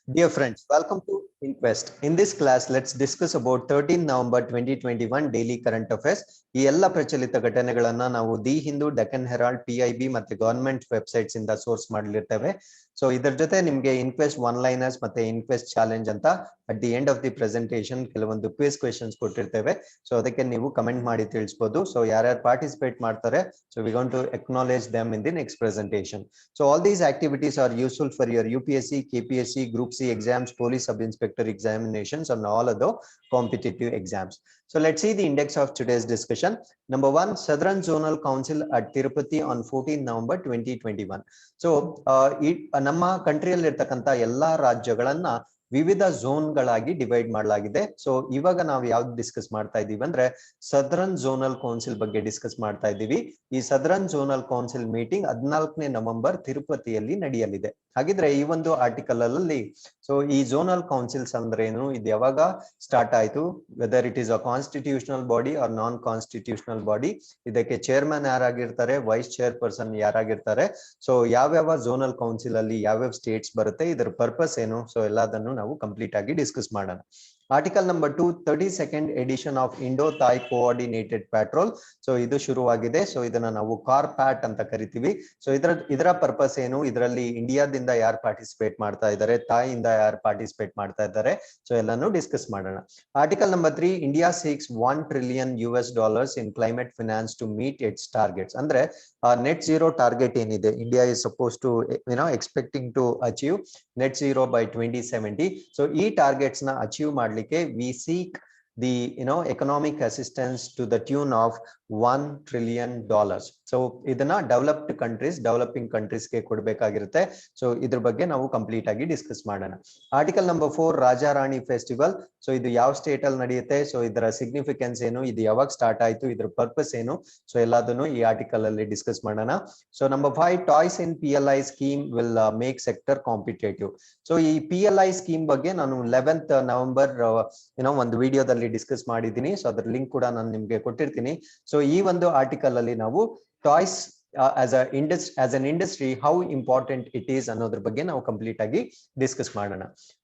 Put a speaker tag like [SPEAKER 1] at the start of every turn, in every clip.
[SPEAKER 1] Dear friends, welcome to Inquest. In this class, let's discuss about 13 November 2021 daily current affairs. ಈ ಎಲ್ಲ ಪ್ರಚಲಿತ ಘಟನೆಗಳನ್ನ ನಾವು ದಿ ಹಿಂದೂ, ಡೆಕ್ಕನ್ ಹೆರಾಲ್ಡ್, PIB ಮತ್ತೆ ಗವರ್ನಮೆಂಟ್ ವೆಬ್ಸೈಟ್ಸ್ ಇಂದ ಸೋರ್ಸ್ ಮಾಡಲಿರ್ತೇವೆ. ಸೊ ಇದರ ಜೊತೆ ನಿಮಗೆ ಇನ್ಕ್ವೆಸ್ಟ್ ಒನ್ ಲೈನರ್ಸ್ ಮತ್ತೆ ಇನ್ಕ್ವೆಸ್ಟ್ ಚಾಲೆಂಜ್ ಅಂತ at the end of the presentation ಕೆಲವೊಂದು ಕ್ವಿಜ್ ಕ್ವೆಶನ್ಸ್ ಕೊಟ್ಟಿರ್ತೇವೆ. ಸೊ ಅದಕ್ಕೆ ನೀವು ಕಮೆಂಟ್ ಮಾಡಿ ತಿಳಿಸಬಹುದು. ಸೊ ಯಾರ್ಯಾರು ಪಾರ್ಟಿಸಿಪೇಟ್ ಮಾಡ್ತಾರೆ, so we going to acknowledge them in the next presentation. So all these activities are useful for your UPSC, KPSC, Group C exams, police sub-inspector examinations and all other competitive exams. So let's see the index of today's discussion. Number one, Southern Zonal Council at Tirupati on 14 November 2021. So ನಮ್ಮ ಕಂಟ್ರಿಯಲ್ಲಿ ಇರ್ತಕ್ಕಂಥ ಎಲ್ಲಾ ರಾಜ್ಯಗಳನ್ನ ವಿವಿಧ zone ಗಳಾಗಿ divide ಮಾಡಲಾಗಿದೆ. So ಇವಾಗ ನಾವು ಯಾವ್ದು discuss ಮಾಡ್ತಾ ಇದೀವಿ ಅಂದ್ರೆ ಸದರನ್ ಝೋನಲ್ ಕೌನ್ಸಿಲ್ ಬಗ್ಗೆ ಡಿಸ್ಕಸ್ ಮಾಡ್ತಾ ಇದ್ದೀವಿ. ಈ ಸದರನ್ ಝೋನಲ್ ಕೌನ್ಸಿಲ್ ಮೀಟಿಂಗ್ 14ನೇ ನವೆಂಬರ್ ತಿರುಪತಿಯಲ್ಲಿ ನಡೆಯಲಿದೆ. ಹಾಗಿದ್ರೆ ಈ ಒಂದು ಆರ್ಟಿಕಲ್ ಅಲ್ಲಿ ಸೊ ಈ ಝೋನಲ್ ಕೌನ್ಸಿಲ್ಸ್ ಅಂದ್ರೆ ಏನು, ಇದು ಯಾವಾಗ ಸ್ಟಾರ್ಟ್ ಆಯ್ತು, whether it is a constitutional body or non constitutional body, ಇದಕ್ಕೆ ಚೇರ್ಮನ್ ಯಾರಾಗಿರ್ತಾರೆ, ವೈಸ್ ಚೇರ್ಪರ್ಸನ್ ಯಾರಾಗಿರ್ತಾರೆ, ಸೊ ಯಾವ್ಯಾವ ಝೋನಲ್ ಕೌನ್ಸಿಲ್ ಅಲ್ಲಿ ಯಾವ್ಯಾವ ಸ್ಟೇಟ್ಸ್ ಬರುತ್ತೆ, ಇದರ ಪರ್ಪಸ್ ಏನು, ಸೊ ಎಲ್ಲದನ್ನು ನಾವು ಕಂಪ್ಲೀಟ್ ಆಗಿ ಡಿಸ್ಕಸ್ ಮಾಡೋಣ. Article number 2, 32nd edition of Indo Thai coordinated patrol. So ಇದು ಶುರುವಾಗಿದೆ. ಸೊ ಇದನ್ನ ನಾವು ಕಾರ್ಪ್ಯಾಟ್ ಅಂತ ಕರಿತೀವಿ. ಸೊ ಇದರ ಪರ್ಪಸ್ ಏನು, ಇದರಲ್ಲಿ ಇಂಡಿಯಾದಿಂದ ಯಾರು ಪಾರ್ಟಿಸಿಪೇಟ್ ಮಾಡ್ತಾ ಇದ್ದಾರೆ, ಥಾಯ್ ಇಂದ ಯಾರು ಪಾರ್ಟಿಸಿಪೇಟ್ ಮಾಡ್ತಾ ಇದ್ದಾರೆ, ಸೊ ಎಲ್ಲಾನು ಡಿಸ್ಕಸ್ ಮಾಡೋಣ. Article number 3, India seeks $1 trillion in climate finance to meet its targets. ಅಂದ್ರೆ ನೆಟ್ ಝೀರೋ ಟಾರ್ಗೆಟ್ ಏನಿದೆ, India is suppose to expecting to achieve net zero by 2070. So ಈ ಟಾರ್ಗೆಟ್ಸ್ ನ ಅಚೀವ್ ಮಾಡ್ಲಿಕ್ಕೆ we seek the economic assistance to the tune of $1 trillion. So ಇದನ್ನ developing countries ಗೆ ಕೊಡ್ಬೇಕಾಗಿರುತ್ತೆ. So ಇದ್ರ ಬಗ್ಗೆ ನಾವು ಕಂಪ್ಲೀಟ್ ಆಗಿ ಡಿಸ್ಕಸ್ ಮಾಡೋಣ. Article number 4, Raja Rani festival. So ಇದು ಯಾವ ಸ್ಟೇಟ್ ಅಲ್ಲಿ ನಡೆಯುತ್ತೆ, ಸೊ ಇದರ ಸಿಗ್ನಿಫಿಕೆನ್ಸ್ ಏನು, ಇದು ಯಾವಾಗ ಸ್ಟಾರ್ಟ್ ಆಯ್ತು, ಇದ್ರ ಪರ್ಪಸ್ ಏನು, ಸೊ ಎಲ್ಲದನ್ನು ಈ ಆರ್ಟಿಕಲ್ ಅಲ್ಲಿ ಡಿಸ್ಕಸ್ ಮಾಡೋಣ. So number 5, toys in PLI scheme will make sector competitive. So ಈ PLI ಸ್ಕೀಮ್ ಬಗ್ಗೆ ನಾನು 11th ನವೆಂಬರ್ ಒಂದು ವಿಡಿಯೋದಲ್ಲಿ ಡಿಸ್ಕಸ್ ಮಾಡಿದ್ದೀನಿ. ಸೊ ಅದ್ರ ಲಿಂಕ್ ಕೂಡ ನಾನು ನಿಮ್ಗೆ ಕೊಟ್ಟಿರ್ತೀನಿ. ಸೊ ಈ ಒಂದು ಆರ್ಟಿಕಲ್ ಅಲ್ಲಿ ನಾವು toys as an industry how important it is ಅನ್ನೋದ್ರ ಬಗ್ಗೆ ನಾವು ಕಂಪ್ಲೀಟ್ ಆಗಿ ಡಿಸ್ಕಸ್ ಮಾಡೋಣ.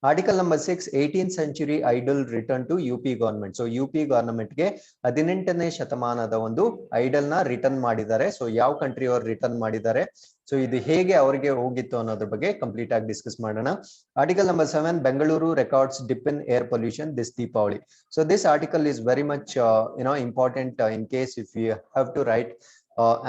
[SPEAKER 1] Article number 6, 18th century idol return to UP government. So UP government ಗೆ 18ನೇ ಶತಮಾನದ ಒಂದು ಐಡಲ್ ನ ರಿಟರ್ನ್ ಮಾಡಿದ್ದಾರೆ. ಸೊ ಯಾವ ಕಂಟ್ರಿ ಅವರು ರಿಟರ್ನ್ ಮಾಡಿದ್ದಾರೆ, ಸೊ ಇದು ಹೇಗೆ ಅವರಿಗೆ ಹೋಗಿತ್ತು ಅನ್ನೋದ್ರ ಬಗ್ಗೆ ಕಂಪ್ಲೀಟ್ ಆಗಿ ಡಿಸ್ಕಸ್ ಮಾಡೋಣ. Article number 7, Bengaluru records dip in air pollution this Deepavali. So this article is very much important in case if you have to write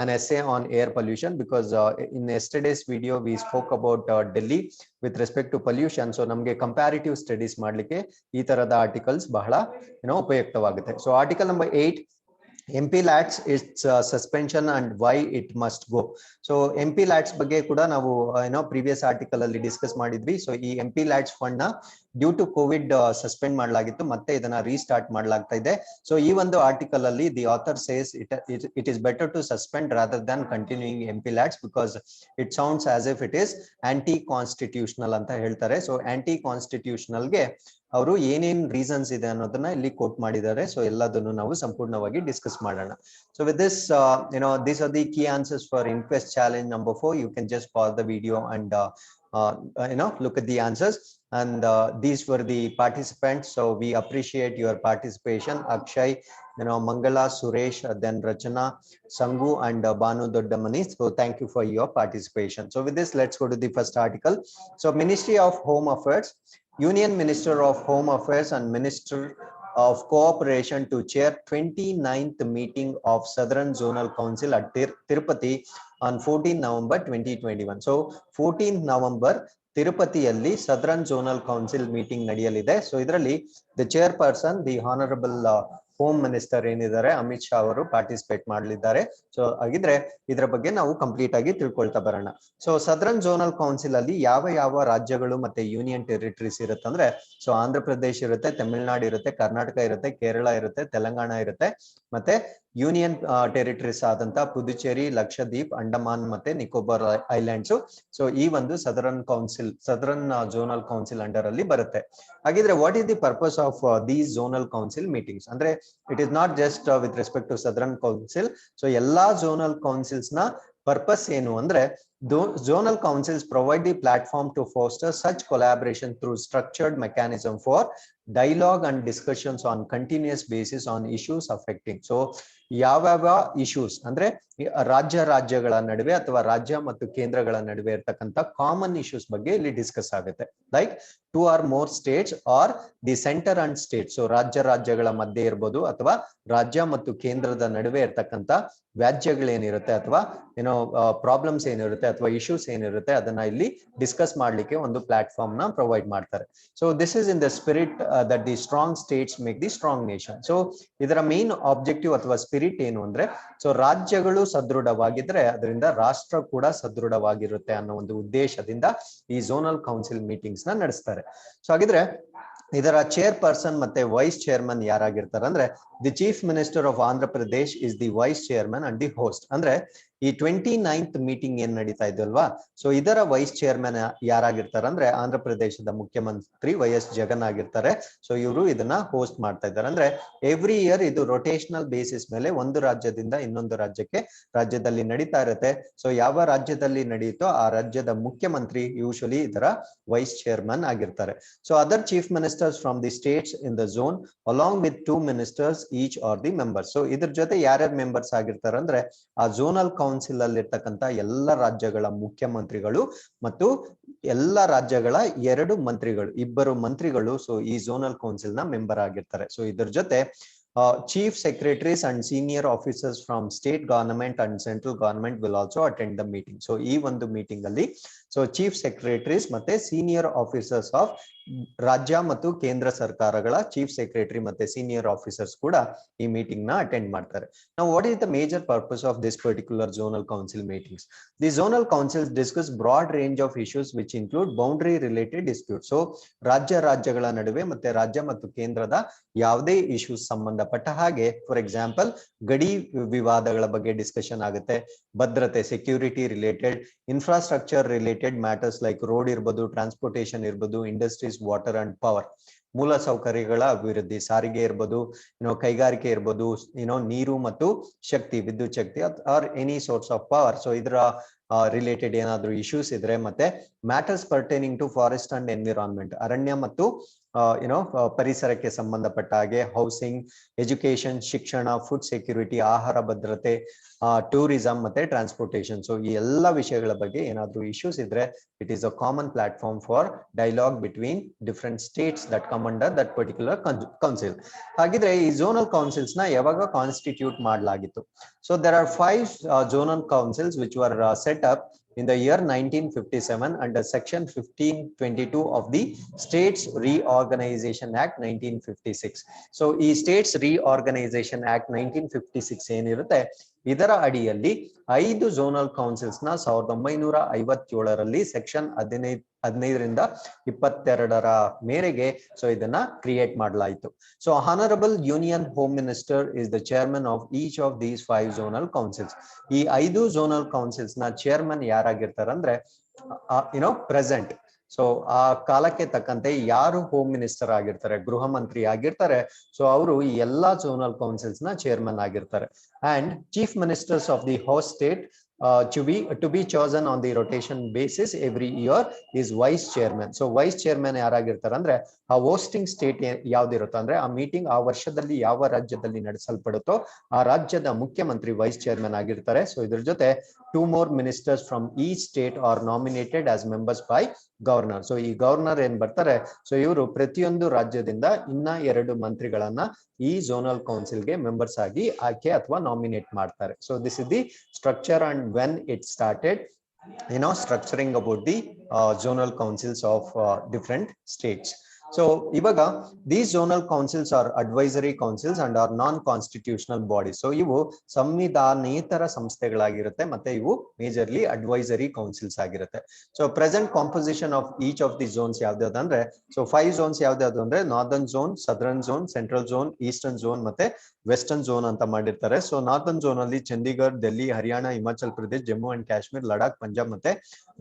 [SPEAKER 1] an essay on air pollution, because in yesterday's video we spoke about Delhi with respect to pollution. So ನಮಗೆ comparative studies ಮಾಡ್ಲಿಕ್ಕೆ ಈ ತರದ articles ಬಹಳ ಉಪಯುಕ್ತವಾಗುತ್ತೆ. So article number 8, MP LATS its suspension and why it must go. So MP LATS ಬಗ್ಗೆ ಕೂಡ ನಾವು previous article ಅಲ್ಲಿ ಡಿಸ್ಕಸ್ ಮಾಡಿದ್ವಿ. ಸೊ ಈ MP LATS ಫಂಡ್ ನ ಡ್ಯೂ ಟು ಕೋವಿಡ್ ಸಸ್ಪೆಂಡ್ ಮಾಡಲಾಗಿತ್ತು, ಮತ್ತೆ ಇದನ್ನ ರೀಸ್ಟಾರ್ಟ್ ಮಾಡಲಾಗ್ತಾ ಇದೆ. ಸೊ ಈ ಒಂದು ಆರ್ಟಿಕಲ್ ಅಲ್ಲಿ the author says it is better to suspend rather than continuing MP LATS because it sounds as if it is anti constitutional ಅಂತ ಹೇಳ್ತಾರೆ. ಸೊ ಆಂಟಿ ಕಾನ್ಸ್ಟಿಟ್ಯೂಷನಲ್ ಗೆ ಅವರು ಏನೇನ್ ರೀಸನ್ಸ್ ಇದೆ ಅನ್ನೋದನ್ನ ಇಲ್ಲಿ ಕೋಟ್ ಮಾಡಿದ್ದಾರೆ. ಸೊ ಎಲ್ಲದನ್ನು ನಾವು ಸಂಪೂರ್ಣವಾಗಿ ಡಿಸ್ಕಸ್ ಮಾಡೋಣ. So with this these are the key answers for Inquest challenge number 4. You can just pause the video and look at the answers. And these were the participants. So we appreciate your participation. Akshay, Mangala, Suresh, then Rachana, Sangu and Banu Doddamani. So thank you for your participation. So with this, let's go to the first article. So Ministry of Home Affairs, Union Minister of Home Affairs and Minister of Cooperation to chair 29th meeting of Southern Zonal Council at Tirupati on 14 November 2021. So 14th November ತಿರುಪತಿಯಲ್ಲಿ southern zonal council meeting ನಡೆಯಲಿದೆ. So ಇದರಲ್ಲಿ the chairperson the honourable home minister ಏನಿದ್ದಾರೆ ಅಮಿತ್ ಶಾ ಅವರು participate ಮಾಡಲಿದ್ದಾರೆ. So ಹಾಗಿದ್ರೆ ಇದರ ಬಗ್ಗೆ ನಾವು ಕಂಪ್ಲೀಟ್ ಆಗಿ ತಿಳ್ಕೊಳ್ತಾ ಬರೋಣ. ಸೊ ಸದರನ್ ಝೋನಲ್ ಕೌನ್ಸಿಲ್ ಅಲ್ಲಿ ಯಾವ ರಾಜ್ಯಗಳು ಮತ್ತೆ ಯೂನಿಯನ್ ಟೆರಿಟರೀಸ್ ಇರುತ್ತೆ ಅಂದ್ರೆ, ಸೊ ಆಂಧ್ರ ಪ್ರದೇಶ ಇರುತ್ತೆ, ತಮಿಳುನಾಡು ಇರುತ್ತೆ, ಕರ್ನಾಟಕ ಇರುತ್ತೆ, ಕೇರಳ ಇರುತ್ತೆ, ತೆಲಂಗಾಣ ಇರುತ್ತೆ, ಮತ್ತೆ ಯೂನಿಯನ್ ಟೆರಿಟರೀಸ್ ಆದಂತ ಪುದುಚೇರಿ, ಲಕ್ಷದ್ವೀಪ್, ಅಂಡಮಾನ್ ಮತ್ತೆ ನಿಕೋಬಾರ್ ಐಲ್ಯಾಂಡ್ಸ್. ಸೊ ಈ ಒಂದು ಸದರನ್ ಝೋನಲ್ ಕೌನ್ಸಿಲ್ ಅಂಡರ್ ಅಲ್ಲಿ ಬರುತ್ತೆ. ಹಾಗಿದ್ರೆ what is the purpose of these zonal council meetings ಅಂದ್ರೆ, it is not just with respect to southern council. So ಎಲ್ಲಾ ಝೋನಲ್ ಕೌನ್ಸಿಲ್ಸ್ ನ ಪರ್ಪಸ್ ಏನು ಅಂದ್ರೆ, Zonal councils provide the platform to foster such collaboration through structured mechanism for dialogue and discussions on continuous basis on issues affecting. So ಯಾವ issues ಅಂದ್ರೆ ರಾಜ್ಯಗಳ ನಡುವೆ ಅಥವಾ ರಾಜ್ಯ ಮತ್ತು ಕೇಂದ್ರಗಳ ನಡುವೆ ಇರತಕ್ಕಂತ ಕಾಮನ್ ಇಶ್ಯೂಸ್ ಬಗ್ಗೆ ಇಲ್ಲಿ ಡಿಸ್ಕಸ್ ಆಗುತ್ತೆ. Like 2 or more states or the center and state. So ರಾಜ್ಯಗಳ ಮಧ್ಯೆ ಇರಬಹುದು ಅಥವಾ ರಾಜ್ಯ ಮತ್ತು ಕೇಂದ್ರದ ನಡುವೆ ಇರತಕ್ಕಂತ ವ್ಯಾಜ್ಯಗಳೇನಿರುತ್ತೆ ಅಥವಾ ಏನೋ ಪ್ರಾಬ್ಲಮ್ಸ್ ಏನಿರುತ್ತೆ ಅಥವಾ ಇಶ್ಯೂಸ್ ಏನಿರುತ್ತೆ ಅದನ್ನ ಇಲ್ಲಿ ಡಿಸ್ಕಸ್ ಮಾಡ್ಲಿಕ್ಕೆ ಒಂದು ಪ್ಲಾಟ್ಫಾರ್ಮ್ ನ ಪ್ರೊವೈಡ್ ಮಾಡ್ತಾರೆ. So this is in the spirit that the strong States make the strong nation. So ಇದರ ಮೇನ್ ಆಬ್ಜೆಕ್ಟಿವ್ ಅಥವಾ ಸ್ಪಿರಿಟ್ ಏನು ಅಂದ್ರೆ, ಸೊ ರಾಜ್ಯಗಳು ಸದೃಢವಾಗಿದ್ರೆ ಅದರಿಂದ ರಾಷ್ಟ್ರ ಕೂಡ ಸದೃಢವಾಗಿರುತ್ತೆ ಅನ್ನೋ ಒಂದು ಉದ್ದೇಶದಿಂದ ಈ ಝೋನಲ್ ಕೌನ್ಸಿಲ್ ಮೀಟಿಂಗ್ಸ್ ನ ನಡೆಸ್ತಾರೆ. ಸೊ ಹಾಗಿದ್ರೆ ಇದರ ಚೇರ್ಪರ್ಸನ್ ಮತ್ತೆ ವೈಸ್ ಚೇರ್ಮನ್ ಯಾರಾಗಿರ್ತಾರೆ ಅಂದ್ರೆ, the chief minister of Andhra Pradesh is the vice chairman and the host. ಅಂದ್ರೆ ಈ 29th ಮೀಟಿಂಗ್ ಏನ್ ನಡೀತಾ ಇದಲ್ವಾ, ಸೊ ಇದರ ವೈಸ್ ಚೇರ್ಮನ್ ಯಾರಾಗಿರ್ತಾರೆ ಅಂದ್ರೆ ಆಂಧ್ರ ಪ್ರದೇಶದ ಮುಖ್ಯಮಂತ್ರಿ ವೈ.ಎಸ್. ಜಗನ್ ಆಗಿರ್ತಾರೆ. ಸೊ ಇವರು ಇದನ್ನ ಹೋಸ್ಟ್ ಮಾಡ್ತಾ ಇದ್ದಾರೆ. ಅಂದ್ರೆ ಎವ್ರಿ ಇಯರ್ ಇದು ರೊಟೇಷನಲ್ ಬೇಸಿಸ್ ಮೇಲೆ ಒಂದು ರಾಜ್ಯದಿಂದ ಇನ್ನೊಂದು ರಾಜ್ಯದಲ್ಲಿ ನಡೀತಾ ಇರುತ್ತೆ. ಸೊ ಯಾವ ರಾಜ್ಯದಲ್ಲಿ ನಡೆಯುತ್ತೋ ಆ ರಾಜ್ಯದ ಮುಖ್ಯಮಂತ್ರಿ ಯೂಶಲಿ ಇದರ ವೈಸ್ ಚೇರ್ಮನ್ ಆಗಿರ್ತಾರೆ. So other chief ministers from the States in the zone along with 2 ministers each R the members. So ಇದ್ರ ಜೊತೆ ಯಾರ್ಯಾರು ಮೆಂಬರ್ಸ್ ಆಗಿರ್ತಾರೆ ಅಂದ್ರೆ ಆ ಝೋನಲ್ ಕೌನ್ಸಿಲ್ ಅಲ್ಲಿ ಇರ್ತಕ್ಕಂತ ಎಲ್ಲ ರಾಜ್ಯಗಳ ಮುಖ್ಯಮಂತ್ರಿಗಳು ಮತ್ತು ಎಲ್ಲ ರಾಜ್ಯಗಳ 2 ಮಂತ್ರಿಗಳು ಸೊ ಈ ಝೋನಲ್ ಕೌನ್ಸಿಲ್ ನ ಮೆಂಬರ್ ಆಗಿರ್ತಾರೆ. ಸೊ ಇದ್ರ ಜೊತೆ chief secretaries and senior officers from state government and central government will also attend the meeting. So ಈ ಒಂದು ಮೀಟಿಂಗ್ ಅಲ್ಲಿ ಸೊ ಚೀಫ್ ಸೆಕ್ರೆಟರೀಸ್ ಮತ್ತೆ ಸೀನಿಯರ್ ಆಫೀಸರ್ಸ್ ಆಫ್ ರಾಜ್ಯ ಮತ್ತು ಕೇಂದ್ರ ಸರ್ಕಾರಗಳ ಚೀಫ್ ಸೆಕ್ರೆಟರಿ ಮತ್ತೆ ಸೀನಿಯರ್ ಆಫೀಸರ್ಸ್ ಕೂಡ ಈ ಮೀಟಿಂಗ್ ನ ಅಟೆಂಡ್ ಮಾಡ್ತಾರೆ. Now what is the major purpose of this particular zonal council meetings? The zonal councils discuss broad range of issues which include boundary related disputes. So ರಾಜ್ಯಗಳ ನಡುವೆ ಮತ್ತೆ ರಾಜ್ಯ ಮತ್ತು ಕೇಂದ್ರದ ಯಾವುದೇ ಇಶ್ಯೂಸ್ ಸಂಬಂಧಪಟ್ಟ ಹಾಗೆ, ಫಾರ್ ಎಕ್ಸಾಂಪಲ್ ಗಡಿ ವಿವಾದಗಳ ಬಗ್ಗೆ ಡಿಸ್ಕಷನ್ ಆಗುತ್ತೆ, ಭದ್ರತೆ security related, infrastructure related matters like road ಇರ್ಬೋದು, ಟ್ರಾನ್ಸ್ಪೋರ್ಟೇಷನ್ ಇರ್ಬೋದು, ಇಂಡಸ್ಟ್ರೀಸ್, ವಾಟರ್ ಅಂಡ್ ಪವರ್, ಮೂಲ ಸೌಕರ್ಯಗಳ ಅಭಿವೃದ್ಧಿ, ಸಾರಿಗೆ ಇರ್ಬೋದು, ಕೈಗಾರಿಕೆ ಇರ್ಬೋದು, ನೀರು ಮತ್ತು ಶಕ್ತಿ, ವಿದ್ಯುತ್ ಶಕ್ತಿ or any source of power. So ಇದರ ರಿಲೇಟೆಡ್ ಏನಾದ್ರು ಇಶ್ಯೂಸ್ ಇದ್ರೆ, ಮತ್ತೆ matters pertaining to forest and environment, ಅರಣ್ಯ ಮತ್ತು ಪರಿಸರಕ್ಕೆ ಸಂಬಂಧಪಟ್ಟ ಹಾಗೆ, ಹೌಸಿಂಗ್, ಎಜುಕೇಶನ್, ಶಿಕ್ಷಣ, ಫುಡ್ ಸೆಕ್ಯೂರಿಟಿ, ಆಹಾರ ಭದ್ರತೆ, ಟೂರಿಸಂ ಮತ್ತೆ ಟ್ರಾನ್ಸ್ಪೋರ್ಟೇಷನ್. ಸೊ ಈ ಎಲ್ಲ ವಿಷಯಗಳ ಬಗ್ಗೆ ಏನಾದ್ರು ಇಶ್ಯೂಸ್ ಇದ್ರೆ it is a common platform for dialogue between different states that come under that particular council. ಹಾಗಿದ್ರೆ ಈ ಝೋನಲ್ ಕೌನ್ಸಿಲ್ಸ್ ನ ಯಾವಾಗ ಕಾನ್ಸ್ಟಿಟ್ಯೂಟ್ ಮಾಡಲಾಗಿತ್ತು? So there are 5 zonal councils which were set up in the year 1957 under section 1522 of the States Reorganization Act 1956. So ಈ States Reorganization Act 1956 ಏನಿರುತ್ತೆ ಇದರ ಅಡಿಯಲ್ಲಿ 5 zonal councils ನ 1957ರಲ್ಲಿ ಸೆಕ್ಷನ್ 15ರಿಂದ 22ರ ಮೇರೆಗೆ ಸೊ ಇದನ್ನ ಕ್ರಿಯೇಟ್ ಮಾಡಲಾಯಿತು. So honourable union home minister is the chairman of each of these 5 zonal councils. ಈ 5 zonal councils ನ ಚೇರ್ಮನ್ ಯಾರಾಗಿರ್ತಾರೆ ಅಂದ್ರೆ ಪ್ರೆಸೆಂಟ್, ಸೊ ಆ ಕಾಲಕ್ಕೆ ತಕ್ಕಂತೆ ಯಾರು ಹೋಮ್ ಮಿನಿಸ್ಟರ್ ಆಗಿರ್ತಾರೆ, ಗೃಹ ಮಂತ್ರಿ ಆಗಿರ್ತಾರೆ, ಸೊ ಅವರು ಈ ಎಲ್ಲಾ ಝೋನಲ್ ಕೌನ್ಸಿಲ್ಸ್ ನ ಚೇರ್ಮನ್ ಆಗಿರ್ತಾರೆ. And chief ministers of the host state to be chosen on the rotation basis every year is vice chairman. So vice chairman ಯಾರಾಗಿರ್ತಾರೆ ಅಂದ್ರೆ ಆ ಹೋಸ್ಟಿಂಗ್ ಸ್ಟೇಟ್ ಯಾವ್ದಿರುತ್ತೋ ಅಂದ್ರೆ ಆ ಮೀಟಿಂಗ್ ಆ ವರ್ಷದಲ್ಲಿ ಯಾವ ರಾಜ್ಯದಲ್ಲಿ ನಡೆಸಲ್ಪಡುತ್ತೋ ಆ ರಾಜ್ಯದ ಮುಖ್ಯಮಂತ್ರಿ ವೈಸ್ ಚೇರ್ಮನ್ ಆಗಿರ್ತಾರೆ. ಸೊ ಇದ್ರ ಜೊತೆ 2 more ministers from each state are nominated as members by governor. So ಈ ಗವರ್ನರ್ ಏನ್ ಬರ್ತಾರೆ, ಸೊ ಇವರು ಪ್ರತಿಯೊಂದು ರಾಜ್ಯದಿಂದ ಇನ್ನ 2 ಮಂತ್ರಿಗಳನ್ನ ಈ ಝೋನಲ್ ಕೌನ್ಸಿಲ್ಗೆ ಮೆಂಬರ್ಸ್ ಆಗಿ ಆಯ್ಕೆ ಅಥವಾ ನಾಮಿನೇಟ್ ಮಾಡ್ತಾರೆ. So this is the structure and when it started structuring about the zonal councils of different states. So ಇವಾಗ these zonal councils are advisory councils and are non-constitutional bodies. So ಇವು ಸಂವಿಧಾನೇತರ ಸಂಸ್ಥೆಗಳಾಗಿರುತ್ತೆ ಮತ್ತೆ ಇವು majorly advisory councils ಆಗಿರುತ್ತೆ. So present composition of each of the zones ಯಾವ್ದಾವ್ದು ಅಂದ್ರೆ, so 5 zones ಯಾವ್ದಾವ್ದು ಅಂದ್ರೆ northern zone, southern zone, central zone, eastern zone ಮತ್ತೆ western zone ಅಂತ ಮಾಡಿರ್ತಾರೆ. So northern zone ಅಲ್ಲಿ ಚಂಡೀಗಢ, ಡೆಲ್ಲಿ, ಹರಿಯಾಣ, ಹಿಮಾಚಲ್ ಪ್ರದೇಶ್, ಜಮ್ಮು ಅಂಡ್ ಕಾಶ್ಮೀರ್, ಲಡಾಖ್, ಪಂಜಾಬ್ ಮತ್ತೆ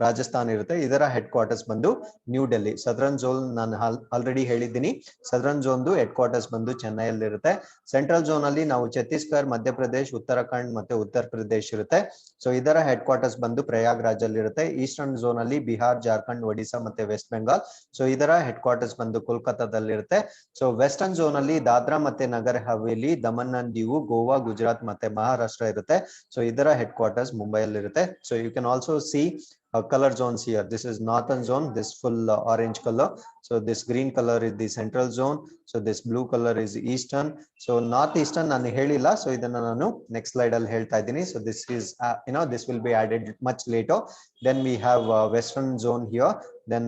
[SPEAKER 1] ರಾಜಸ್ಥಾನ್ ಇರುತ್ತೆ. ಇದರ ಹೆಡ್ ಕ್ವಾರ್ಟರ್ಸ್ ಬಂದು ನ್ಯೂ ಡೆಲ್ಲಿ. ಸದರ್ನ್ ಝೋನ್ ನಾನು ಆಲ್ರೆಡಿ ಹೇಳಿದ್ದೀನಿ. ಸದರ್ನ್ ಝೋನ್ ಹೆಡ್ ಕ್ವಾರ್ಟರ್ಸ್ ಬಂದು ಚೆನ್ನೈಯಲ್ಲಿ ಇರುತ್ತೆ. ಸೆಂಟ್ರಲ್ ಝೋನ್ ಅಲ್ಲಿ ನಾವು ಛತ್ತೀಸ್ಗಢ, ಮಧ್ಯಪ್ರದೇಶ್, ಉತ್ತರಾಖಂಡ್ ಮತ್ತೆ ಉತ್ತರ ಪ್ರದೇಶ್ ಇರುತ್ತೆ. ಸೊ ಇದರ ಹೆಡ್ ಕ್ವಾರ್ಟರ್ಸ್ ಬಂದು ಪ್ರಯಾಗ್ರಾಜ್ ಅಲ್ಲಿ ಇರುತ್ತೆ. ಈಸ್ಟರ್ನ್ ಝೋನ್ ಅಲ್ಲಿ ಬಿಹಾರ್, ಜಾರ್ಖಂಡ್, ಒಡಿಶಾ ಮತ್ತೆ ವೆಸ್ಟ್ ಬೆಂಗಾಲ್. ಸೊ ಇದರ ಹೆಡ್ ಕ್ವಾರ್ಟರ್ಸ್ ಬಂದು ಕೋಲ್ಕತ್ತಾದಲ್ಲಿ ಇರುತ್ತೆ. ಸೊ ವೆಸ್ಟರ್ನ್ ಝೋನ್ ಅಲ್ಲಿ ದಾದ್ರಾ ಮತ್ತೆ ನಗರ್ ಹವೇಲಿ, ದಮನ್ ಅಂಡ್ ದಿವು, ಗೋವಾ, ಗುಜರಾತ್ ಮತ್ತೆ ಮಹಾರಾಷ್ಟ್ರ ಇರುತ್ತೆ. ಸೊ ಇದರ ಹೆಡ್ ಕ್ವಾರ್ಟರ್ಸ್ ಮುಂಬೈಯಲ್ಲಿ ಇರುತ್ತೆ. So you can also see color zones here. This is northern zone, this full orange color. So this green color is the central zone. So this blue color is eastern. So northeastern nanu helilla. So idanna nanu next slide alli helta idini. So this is this will be added much later. Then we have western zone here. Then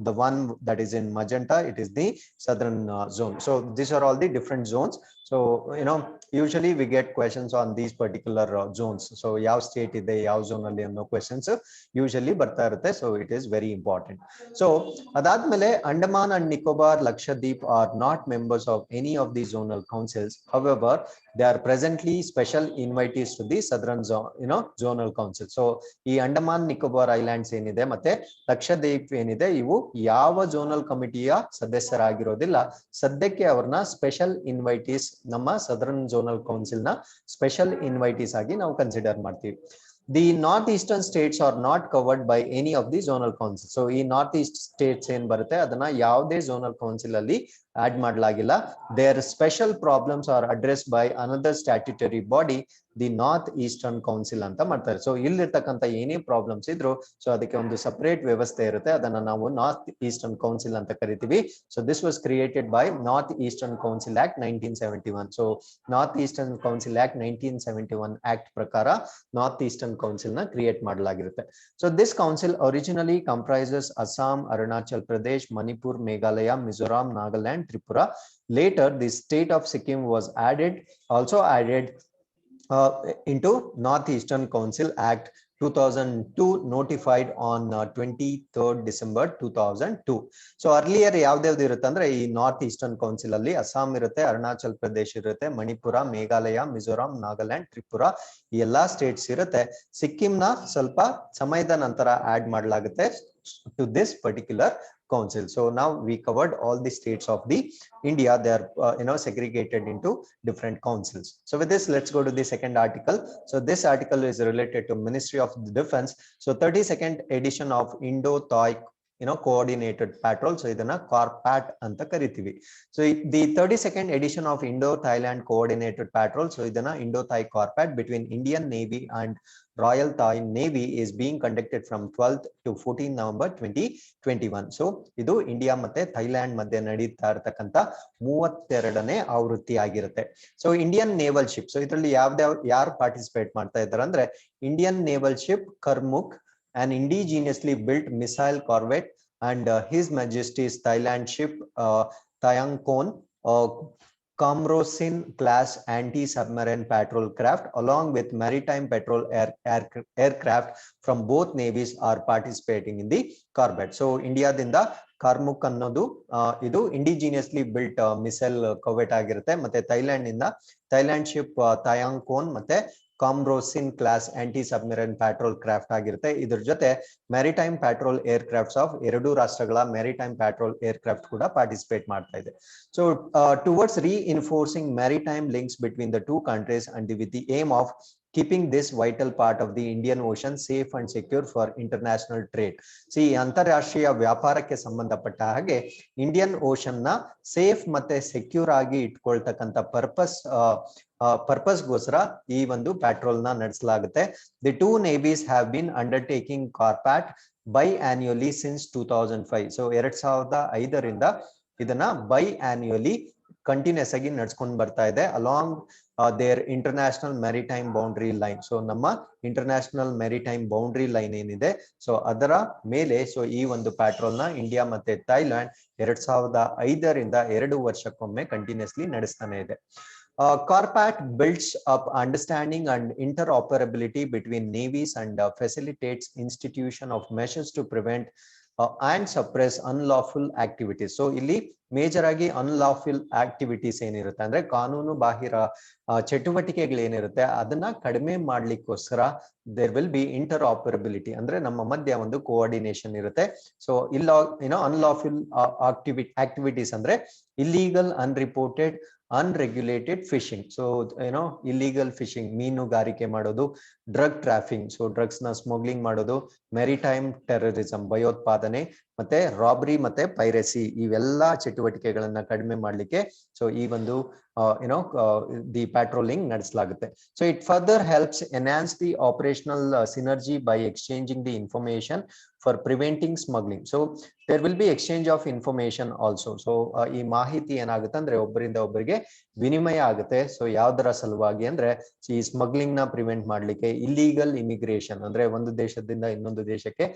[SPEAKER 1] the one that is in magenta, it is the southern zone. So these are all the different zones. So usually we get questions on these particular zones. So yav state ide, yav zone alli anno questions usually ಬರ್ತಾ ಇರುತ್ತೆ. So it is very important. So ಅದಾದ್ಮೇಲೆ Andaman and Nicobar, Lakshadweep are not members of any of the zonal councils. However, they are presently special invitees to the southern zonal council. So ಈ Andaman Nicobar islands ಏನಿದೆ ಮತ್ತೆ ಲಕ್ಷದ್ವೀಪ್ ಏನಿದೆ, ಇವು ಯಾವ zonal ಕಮಿಟಿಯ ಸದಸ್ಯರಾಗಿರೋದಿಲ್ಲ. ಸದ್ಯಕ್ಕೆ ಅವ್ರನ್ನ special invitees, ನಮ್ಮ ಸದರ್ನ್ ಝೋನಲ್ ಕೌನ್ಸಿಲ್ ನ ಸ್ಪೆಷಲ್ ಇನ್ವೈಟೀಸ್ ಆಗಿ ನಾವು ಕನ್ಸಿಡರ್ ಮಾಡ್ತೀವಿ. The northeastern states are not covered by any of the zonal councils. So ಈ ನಾರ್ತ್ ಈಸ್ಟ್ ಸ್ಟೇಟ್ಸ್ ಏನ್ ಬರುತ್ತೆ ಅದನ್ನ ಯಾವುದೇ ಝೋನಲ್ ಕೌನ್ಸಿಲ್ ಅಲ್ಲಿ ಆಡ್ ಮಾಡಲಾಗಿಲ್ಲ. Their special problems are addressed by another statutory body, the North Eastern Council ಅಂತ ಮಾಡ್ತಾರೆ. So ಇಲ್ಲಿರ್ತಕ್ಕಂಥ ಏನೇ ಪ್ರಾಬ್ಲಮ್ಸ್ ಇದ್ರು ಸೊ ಅದಕ್ಕೆ ಒಂದು ಸಪರೇಟ್ ವ್ಯವಸ್ಥೆ ಇರುತ್ತೆ, ಅದನ್ನ ನಾವು ನಾರ್ತ್ ಈಸ್ಟರ್ನ್ ಕೌನ್ಸಿಲ್ ಅಂತ ಕರಿತೀವಿ. So this was created by north eastern council act 1971. So north eastern council act 1971 act ಪ್ರಕಾರ ನಾರ್ತ್ ಈಸ್ಟರ್ನ್ ಕೌನ್ಸಿಲ್ ನ ಕ್ರಿಯೇಟ್ ಮಾಡಲಾಗಿರುತ್ತೆ. So this council originally comprises Assam, Arunachal Pradesh, Manipur, Meghalaya, Mizoram, Nagaland, Tripura. Later, the state of Sikkim was also added into Northeastern Council Act 2002, notified on 23rd December 2002. So earlier ಯಾವ್ದು ಇರುತ್ತೆ ಅಂದ್ರೆ ಈ north eastern council ಅಲ್ಲಿ ಅಸ್ಸಾಂ ಇರುತ್ತೆ, ಅರುಣಾಚಲ್ ಪ್ರದೇಶ್ ಇರುತ್ತೆ, ಮಣಿಪುರ, ಮೇಘಾಲಯ, ಮಿಜೋರಾಂ, ನಾಗಾಲ್ಯಾಂಡ್, ತ್ರಿಪುರಾ ಈ ಎಲ್ಲಾ ಸ್ಟೇಟ್ಸ್ ಇರುತ್ತೆ. ಸಿಕ್ಕಿಂ ನ ಸ್ವಲ್ಪ ಸಮಯದ ನಂತರ ಆಡ್ ಮಾಡಲಾಗುತ್ತೆ to this particular council. So now we covered all the states of the India. They are segregated into different councils. So with this, let's go to the second article. So this article is related to Ministry of Defense. So 32nd edition of Indo-Thai coordinated patrol. So ಇದನ್ನ ಕಾರ್ಪ್ಯಾಟ್ ಅಂತ ಕರಿತೀವಿ. So the 32nd edition of Indo-Thailand coordinated patrol. So ಇದನ್ನ Indo-Thai Corpat between Indian Navy and Royal Thai Navy is being conducted from 12th to 14th November 2021. So ಇದು India ಮತ್ತೆ Thailand ಮಧ್ಯೆ ನಡೀತಾ ಇರತಕ್ಕಂತ 32ನೇ ಆವೃತ್ತಿ ಆಗಿರುತ್ತೆ. So Indian naval ship, so ಇದರಲ್ಲಿ ಯಾರು ಪಾರ್ಟಿಸಿಪೇಟ್ ಮಾಡ್ತಾ ಇದ್ದಾರೆ ಅಂದ್ರೆ Indian naval ship Karmuk, an indigenously built missile corvette, and His Majesty's Thailand ship Thayangkon, Kamrosin class anti-submarine patrol craft, along with maritime patrol aircraft from both navies are participating in the corvette. So India dinda ಕಾರ್ಮುಕ್ ಅನ್ನೋದು ಇದು indigenously built missile ಕವೆಟ್ ಆಗಿರುತ್ತೆ. ಮತ್ತೆ Thailand ship Thayanchon ಮತ್ತೆ Khamronsin class anti submarine patrol craft ಆಗಿರುತ್ತೆ. ಇದ್ರ ಜೊತೆ maritime patrol aircrafts of ಎರಡೂ ರಾಷ್ಟ್ರಗಳ ಮ್ಯಾರಿಟೈಮ್ ಪ್ಯಾಟ್ರೋಲ್ ಏರ್ ಕ್ರಾಫ್ಟ್ ಕೂಡ ಪಾರ್ಟಿಸಿಪೇಟ್ ಮಾಡ್ತಾ ಇದೆ. So towards reinforcing maritime links between the two countries and with the aim of keeping this vital part of the Indian Ocean safe and secure for international trade. See, ಅಂತಾರಾಷ್ಟ್ರೀಯ ವ್ಯಾಪಾರಕ್ಕೆ ಸಂಬಂಧಪಟ್ಟ ಹಾಗೆ Indian ocean ನ safe ಮತ್ತೆ secure ಆಗಿ ಇಟ್ಕೊಳ್ತಕ್ಕಂಥ purpose ಗೋಸ್ಕರ ಈ ಒಂದು ಪ್ಯಾಟ್ರೋಲ್ ನ ನಡೆಸಲಾಗುತ್ತೆ. The two navies have been undertaking Corpat biannually since 2005. So 2005ರಿಂದ ಇದನ್ನ biannually ಕಂಟಿನ್ಯೂಸ್ ಆಗಿ ನಡ್ಸ್ಕೊಂಡು ಬರ್ತಾ ಇದೆ along their international maritime boundary line. So ನಮ್ಮ ಇಂಟರ್ನ್ಯಾಷನಲ್ ಮೆರಿಟೈಮ್ ಬೌಂಡ್ರಿ ಲೈನ್ ಏನಿದೆ ಸೊ ಅದರ ಮೇಲೆ ಸೊ ಈ ಒಂದು ಪ್ಯಾಟ್ರೋಲ್ ನ ಇಂಡಿಯಾ ಮತ್ತೆ ಥೈಲ್ಯಾಂಡ್ 2005ರಿಂದ 2 ವರ್ಷಕ್ಕೊಮ್ಮೆ ಕಂಟಿನ್ಯೂಸ್ಲಿ ನಡೆಸ್ತಾನೆ ಇದೆ. Corpat builds up understanding and interoperability between navies and facilitates institution of measures to prevent and suppress unlawful activities. So ಇಲ್ಲಿ ಮೇಜರ್ ಆಗಿ ಅನ್ಲಾಫುಲ್ ಆಕ್ಟಿವಿಟೀಸ್ ಏನಿರುತ್ತೆ ಅಂದ್ರೆ ಕಾನೂನು ಬಾಹಿರ ಚಟುವಟಿಕೆಗಳೇನಿರುತ್ತೆ ಅದನ್ನ ಕಡಿಮೆ ಮಾಡ್ಲಿಕ್ಕೋಸ್ಕರ there will be interoperability, ಅಂದ್ರೆ ನಮ್ಮ ಮಧ್ಯ ಒಂದು ಕೋಆರ್ಡಿನೇಷನ್ ಇರುತ್ತೆ. ಸೊ ಅನ್ಲಾಫುಲ್ ಆಕ್ಟಿವಿಟೀಸ್ ಅಂದ್ರೆ illegal, unreported, unregulated fishing. So illegal fishing, ಮೀನುಗಾರಿಕೆ ಮಾಡೋದು, ಡ್ರಗ್ ಟ್ರಾಫಿಂಗ್, ಸೊ ಡ್ರಗ್ಸ್ ನ ಸ್ಮಗ್ಲಿಂಗ್ ಮಾಡೋದು, ಮೆರಿಟೈಮ್ ಟೆರರಿಸಂ, ಭಯೋತ್ಪಾದನೆ, ಮತ್ತೆ ರಾಬರಿ ಮತ್ತೆ ಪೈರಸಿ, ಇವೆಲ್ಲ ಚಟುವಟಿಕೆಗಳನ್ನ ಕಡಿಮೆ ಮಾಡ್ಲಿಕ್ಕೆ ಸೊ ಈ ಒಂದು ದಿ ಪ್ಯಾಟ್ರೋಲಿಂಗ್ ನಡೆಸಲಾಗುತ್ತೆ. So it further helps enhance the operational synergy by exchanging the information for preventing smuggling. So there will be exchange of information also. So ಈ ಮಾಹಿತಿ ಏನಾಗುತ್ತೆ ಅಂದ್ರೆ ಒಬ್ಬರಿಂದ ಒಬ್ಬರಿಗೆ ವಿನಿಮಯ ಆಗುತ್ತೆ. ಸೊ ಯಾವ್ದರ ಸಲುವಾಗಿ ಅಂದ್ರೆ ಈ ಸ್ಮಗ್ಲಿಂಗ್ ನ ಪ್ರಿವೆಂಟ್ ಮಾಡ್ಲಿಕ್ಕೆ, ಇಲ್ಲಿಗಲ್ ಇಮಿಗ್ರೇಷನ್ ಅಂದ್ರೆ ಒಂದು ದೇಶದಿಂದ ಇನ್ನೊಂದು ದೇಶಕ್ಕೆ